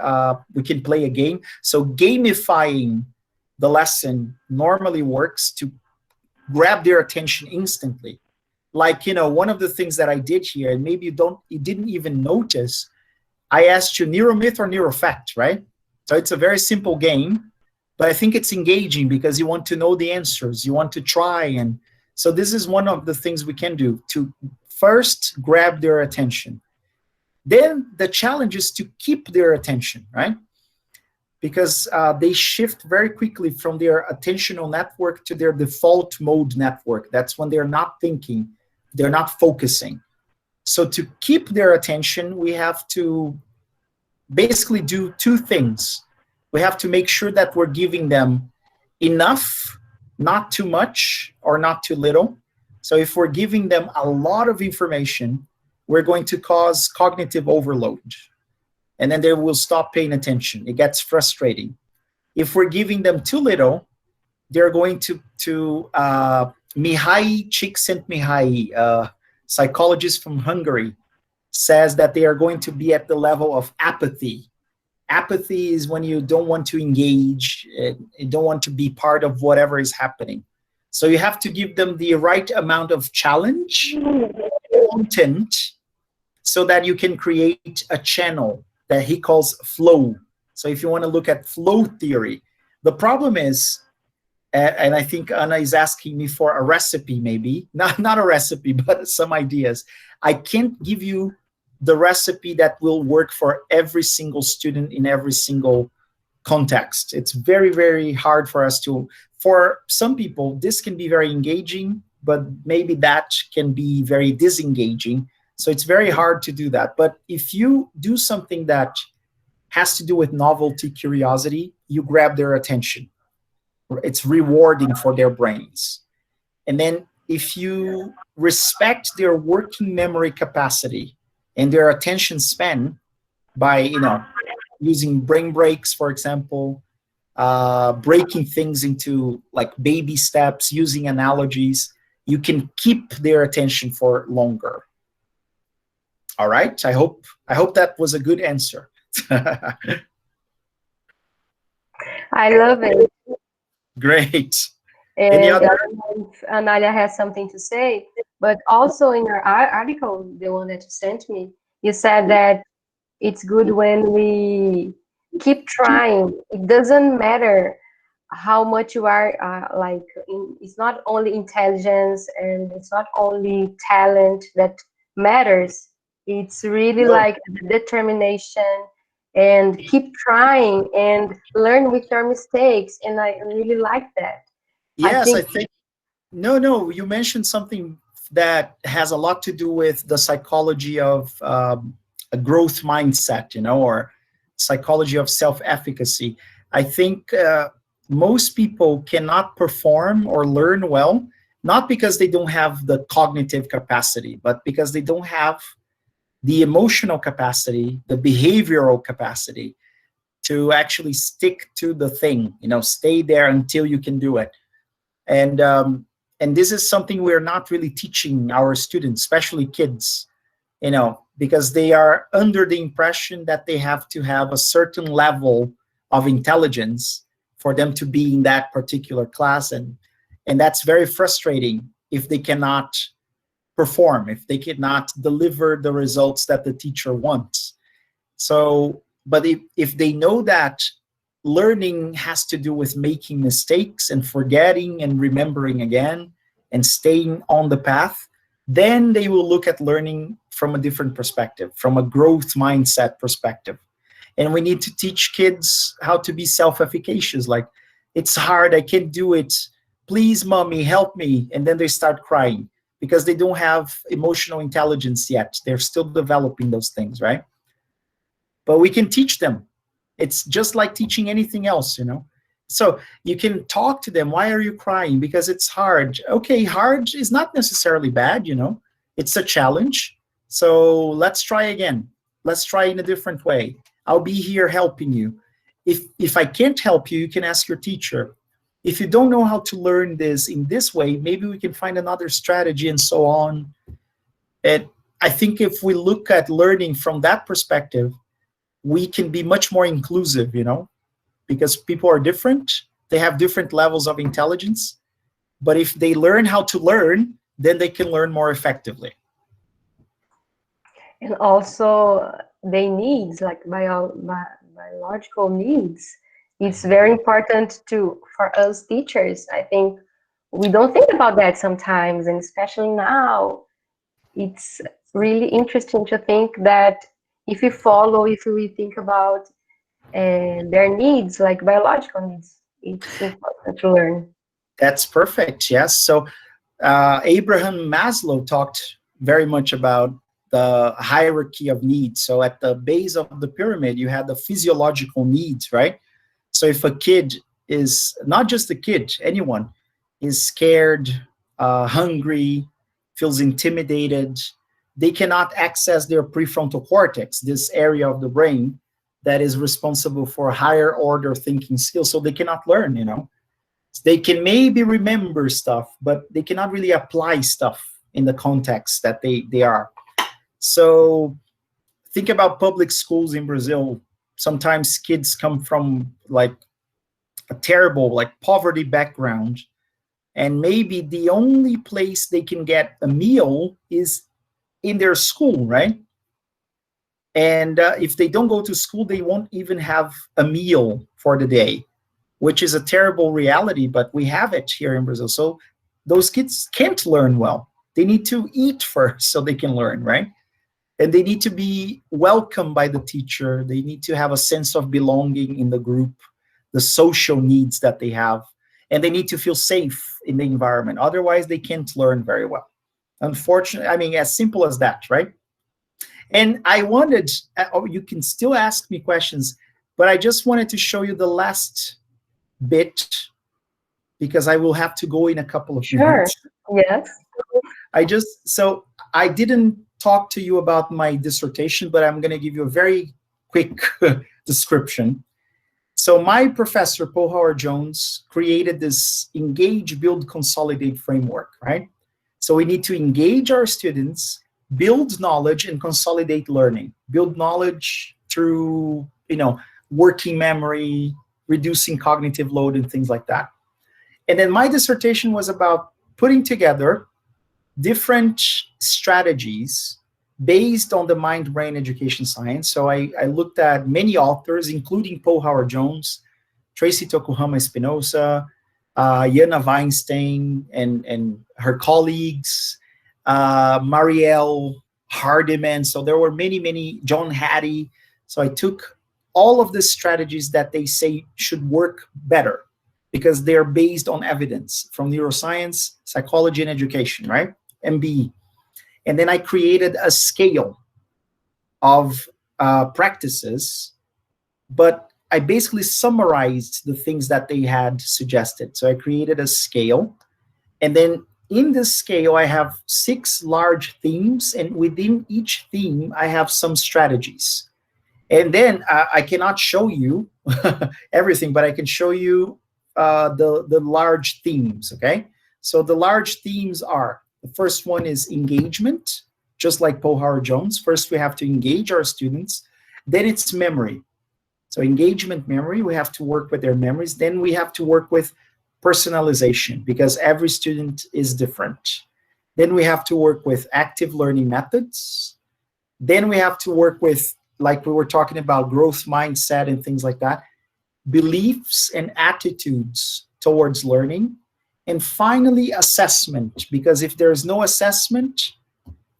play a game. So gamifying the lesson normally works to grab their attention instantly. Like, one of the things that I did here, and maybe you didn't even notice, I asked you neuromyth or neurofact, right? So it's a very simple game, but I think it's engaging because you want to know the answers, you want to try. And so this is one of the things we can do to first grab their attention. Then the challenge is to keep their attention, right? Because they shift very quickly from their attentional network to their default mode network. That's when they're not thinking, they're not focusing. So to keep their attention, we have to basically do two things. We have to make sure that we're giving them enough, not too much or not too little. So if we're giving them a lot of information, we're going to cause cognitive overload. And then they will stop paying attention. It gets frustrating. If we're giving them too little, they're going to Mihaly Csikszentmihalyi, psychologist from Hungary, says that they are going to be at the level of apathy. Apathy is when you don't want to engage, you don't want to be part of whatever is happening. So you have to give them the right amount of challenge, content, so that you can create a channel that he calls flow. So if you want to look at flow theory, the problem is and I think Anna is asking me for a recipe, maybe not a recipe, but some ideas. I can't give you the recipe that will work for every single student in every single context. It's very, very hard for us to, for some people, this can be very engaging, but maybe that can be very disengaging. So it's very hard to do that. But if you do something that has to do with novelty, curiosity, you grab their attention. It's rewarding for their brains. And then if you respect their working memory capacity and their attention span by, using brain breaks, for example, breaking things into like baby steps, using analogies, you can keep their attention for longer. All right. I hope that was a good answer. I love it. Great. And Any other? I don't know if Analia has something to say, but also in your article, the one that you sent me, you said that it's good when we keep trying. It doesn't matter how much you are it's not only intelligence and it's not only talent that matters. It's really like determination and keep trying and learn with your mistakes. And I really like that. Yes, I think no, you mentioned something that has a lot to do with the psychology of a growth mindset, or psychology of self-efficacy. I think most people cannot perform or learn well, not because they don't have the cognitive capacity, but because they don't have the emotional capacity, the behavioral capacity to actually stick to the thing, stay there until you can do it. And this is something we're not really teaching our students, especially kids, because they are under the impression that they have to have a certain level of intelligence for them to be in that particular class. And that's very frustrating if they cannot perform, if they cannot deliver the results that the teacher wants. So, but if they know that learning has to do with making mistakes and forgetting and remembering again and staying on the path, then they will look at learning from a different perspective, from a growth mindset perspective. And we need to teach kids how to be self-efficacious. Like, it's hard, I can't do it. Please, mommy, help me. And then they start crying because they don't have emotional intelligence yet. They're still developing those things, right? But we can teach them. It's just like teaching anything else, So you can talk to them. Why are you crying? Because it's hard. Okay, hard is not necessarily bad, It's a challenge. So let's try again. Let's try in a different way. I'll be here helping you. If I can't help you, you can ask your teacher. If you don't know how to learn this in this way, maybe we can find another strategy and so on. And I think if we look at learning from that perspective, we can be much more inclusive, because people are different. They have different levels of intelligence. But if they learn how to learn, then they can learn more effectively. And also they needs, like biological needs. It's very important for us teachers. I think we don't think about that sometimes, and especially now. It's really interesting to think that if we think about their needs, like biological needs, it's important to learn. That's perfect, yes. So Abraham Maslow talked very much about the hierarchy of needs. So at the base of the pyramid, you have the physiological needs, right? So if a kid is, not just a kid, anyone, is scared, hungry, feels intimidated, they cannot access their prefrontal cortex, this area of the brain that is responsible for higher order thinking skills. So they cannot learn, They can maybe remember stuff, but they cannot really apply stuff in the context that they are. So think about public schools in Brazil. Sometimes kids come from like a terrible, like poverty background, and maybe the only place they can get a meal is in their school, right? And if they don't go to school, they won't even have a meal for the day. which is a terrible reality, but we have it here in Brazil. So those kids can't learn well. They need to eat first so they can learn, right? And they need to be welcomed by the teacher. They need to have a sense of belonging in the group, the social needs that they have, and they need to feel safe in the environment. Otherwise, they can't learn very well. Unfortunately, I mean, as simple as that, right? And I wanted, you can still ask me questions, but I just wanted to show you the last bit because I will have to go in a couple of minutes. Yes. So I didn't talk to you about my dissertation, but I'm going to give you a very quick description. So my professor, Paul Howard-Jones, created this engage, build, consolidate framework, right? So we need to engage our students, build knowledge, and consolidate learning. Build knowledge through, working memory, reducing cognitive load, and things like that. And then my dissertation was about putting together different strategies based on the mind-brain education science. So I looked at many authors, including Paul Howard-Jones, Tracy Tokuhama Espinosa, Jana Weinstein and her colleagues, Marielle Hardiman. So there were many, John Hattie. So I took all of the strategies that they say should work better because they're based on evidence from neuroscience, psychology, and education, right? MBE. And then I created a scale of practices, but I basically summarized the things that they had suggested. So I created a scale, and then in this scale, I have 6 large themes, and within each theme, I have some strategies. And then I cannot show you everything, but I can show you the large themes, okay? So the large themes are, the first one is engagement, just like Paul Howard-Jones. First, we have to engage our students. Then it's memory. So engagement, memory, we have to work with their memories. Then we have to work with personalization because every student is different. Then we have to work with active learning methods. Then we have to work with, like we were talking about, growth mindset and things like that, beliefs and attitudes towards learning. And finally, assessment, because if there's no assessment,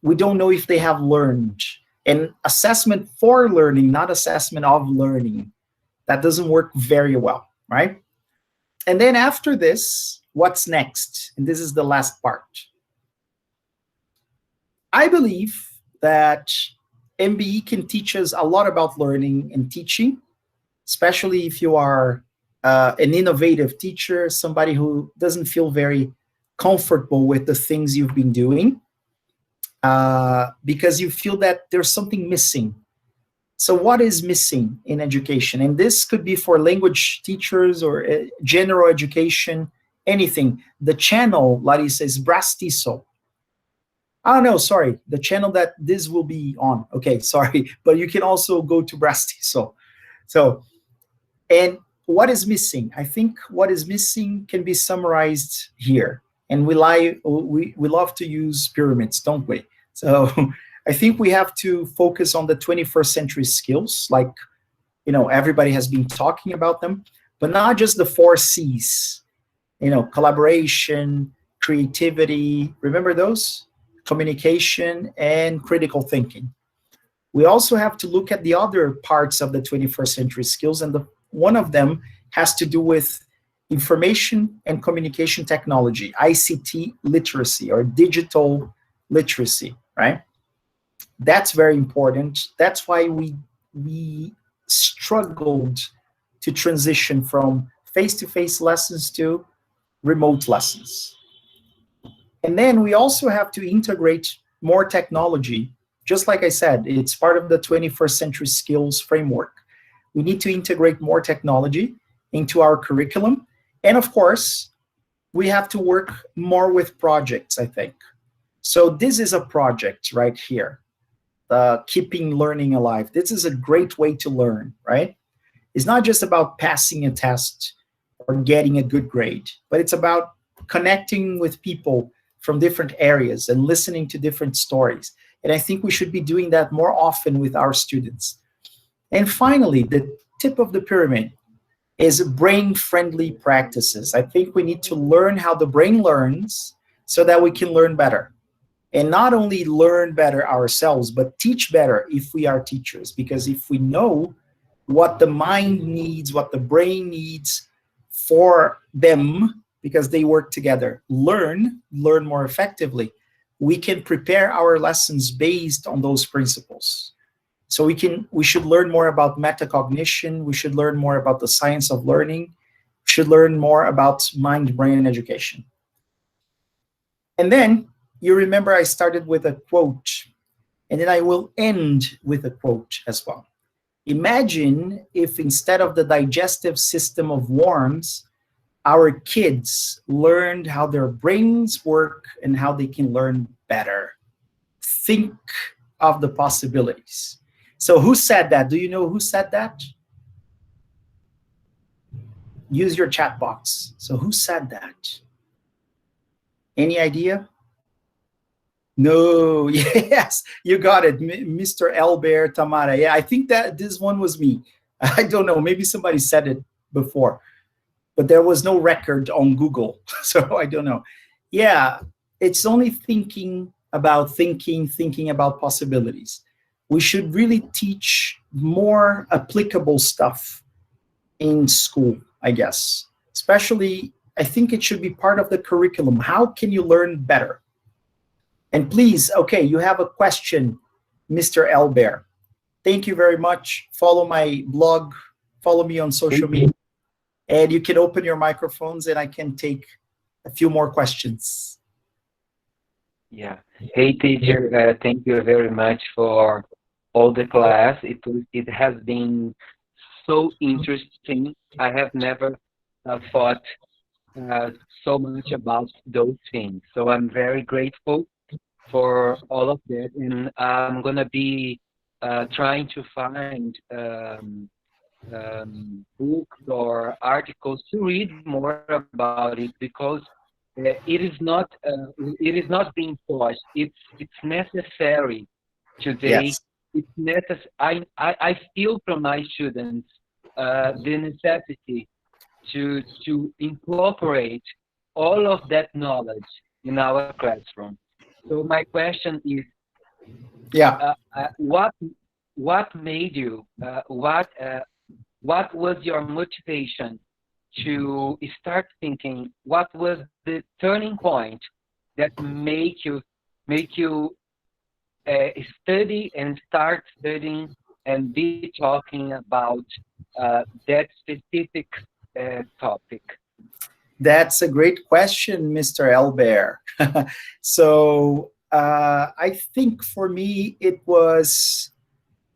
we don't know if they have learned. And assessment for learning, not assessment of learning, that doesn't work very well, right? And then after this, what's next? And this is the last part. I believe that MBE can teach us a lot about learning and teaching, especially if you are an innovative teacher, somebody who doesn't feel very comfortable with the things you've been doing because you feel that there's something missing. So what is missing in education? And this could be for language teachers or general education, anything. The channel, Larissa, is Brastiso. Oh, no, sorry. The channel that this will be on. Okay, sorry. But you can also go to Brastiso. So, and what is missing? I think what is missing can be summarized here. And we love to use pyramids, don't we? So I think we have to focus on the 21st century skills, like, everybody has been talking about them, but not just the 4 C's, collaboration, creativity, remember those? Communication and critical thinking. We also have to look at the other parts of the 21st century skills, and one of them has to do with information and communication technology, ICT literacy or digital literacy, right? That's very important. That's why we struggled to transition from face-to-face lessons to remote lessons. And then we also have to integrate more technology. Just like I said, it's part of the 21st century skills framework. We need to integrate more technology into our curriculum. And of course, we have to work more with projects, I think. So this is a project right here, keeping learning alive. This is a great way to learn, right? It's not just about passing a test or getting a good grade, but it's about connecting with people from different areas and listening to different stories. And I think we should be doing that more often with our students. And finally, the tip of the pyramid, is brain-friendly practices. I think we need to learn how the brain learns so that we can learn better. And not only learn better ourselves, but teach better if we are teachers. Because if we know what the mind needs, what the brain needs for them, because they work together, learn more effectively, we can prepare our lessons based on those principles. So we should learn more about metacognition. We should learn more about the science of learning. We should learn more about mind-brain education. And then you remember I started with a quote, and then I will end with a quote as well. Imagine if instead of the digestive system of worms, our kids learned how their brains work and how they can learn better. Think of the possibilities. So who said that? Do you know who said that? Use your chat box. So who said that? Any idea? No, yes, you got it, Mr. Albert Tamara. Yeah, I think that this one was me. I don't know, maybe somebody said it before, but there was no record on Google, so I don't know. Yeah, it's only thinking about possibilities. We should really teach more applicable stuff in school, I guess. Especially, I think it should be part of the curriculum. How can you learn better? And please, okay, you have a question, Mr. Albert. Thank you very much. Follow my blog, follow me on social media, and you can open your microphones and I can take a few more questions. Yeah. Hey, teacher, thank you very much for all the class. It has been so interesting. I have never thought so much about those things. So I'm very grateful for all of that, and I'm gonna be trying to find books or articles to read more about it, because it is not being forced. It's necessary today. Yes. It's necessary. I feel from my students the necessity to incorporate all of that knowledge in our classroom. So my question is, what made you? What was your motivation to start thinking? What was the turning point that make you study and start studying and be talking about that specific topic? That's a great question, Mr. Albert. So I think for me, it was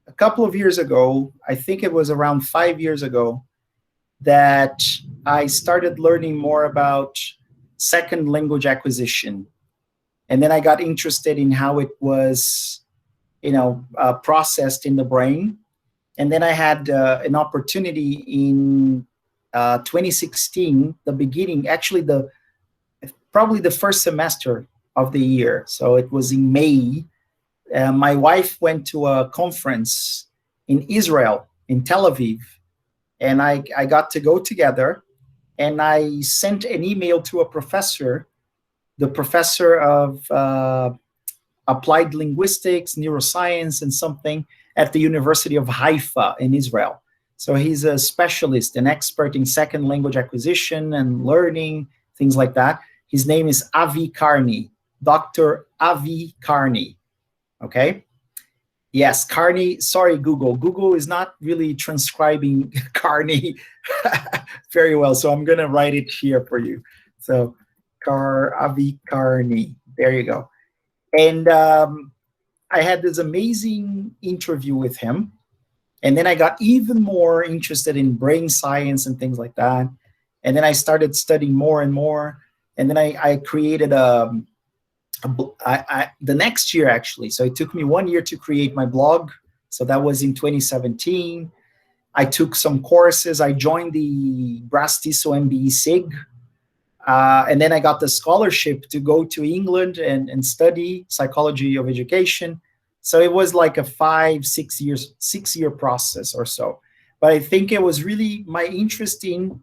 a couple of years ago, I think it was around 5 years ago, that I started learning more about second language acquisition. And then I got interested in how it was, processed in the brain. And then I had an opportunity in 2016, the beginning, actually probably the first semester of the year. So it was in May. My wife went to a conference in Israel, in Tel Aviv, and I got to go together, and I sent an email to a professor, the professor of applied linguistics, neuroscience, and something at the University of Haifa in Israel. So he's a specialist, an expert in second language acquisition and learning, things like that. His name is Avi Carney, Dr. Avi Carney, okay? Yes, Carney, sorry, Google. Google is not really transcribing Carney very well, so I'm gonna write it here for you. So, Avi Carney, there you go. And I had this amazing interview with him. And then I got even more interested in brain science and things like that. And then I started studying more and more. And then I created the next year, actually. So it took me 1 year to create my blog. So that was in 2017. I took some courses. I joined the Brastiso MBE SIG. And then I got the scholarship to go to England and study psychology of education. So it was like a 6 year process or so. but I think it was really my interest in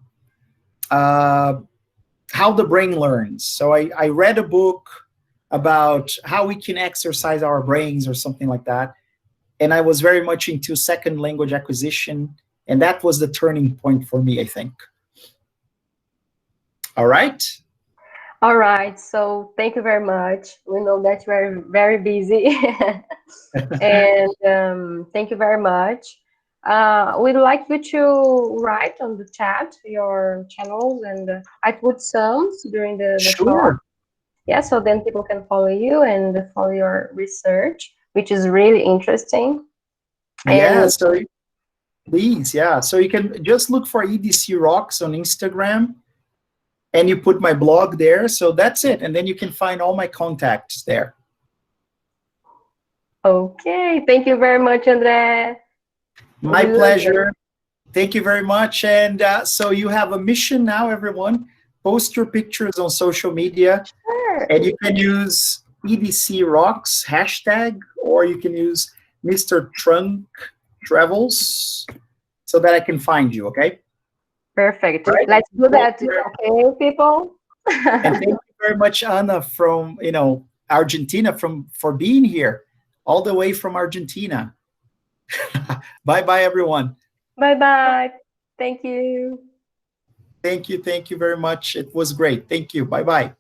how the brain learns. So I read a book about how we can exercise our brains or something like that. And I was very much into second language acquisition. And that was the turning point for me, I think. All right. All right. So thank you very much. We know that you are very busy. And thank you very much. We'd like you to write on the chat your channels, and I put some during the Sure. talk. Yeah, so then people can follow you and follow your research, which is really interesting. Yeah, so please, yeah. So you can just look for EDC Rocks on Instagram, and you put my blog there. So that's it. And then you can find all my contacts there. Okay, thank you very much, André. My pleasure. Thank you very much. And so you have a mission now, everyone. Post your pictures on social media. Sure. And you can use EDC Rocks hashtag, or you can use Mr. Trunk Travels so that I can find you, okay? Perfect. Right. Let's do that, okay, people? And thank you very much, Anna, from Argentina, for being here, all the way from Argentina. Bye-bye, everyone. Bye-bye. Thank you. Thank you very much. It was great. Thank you. Bye-bye.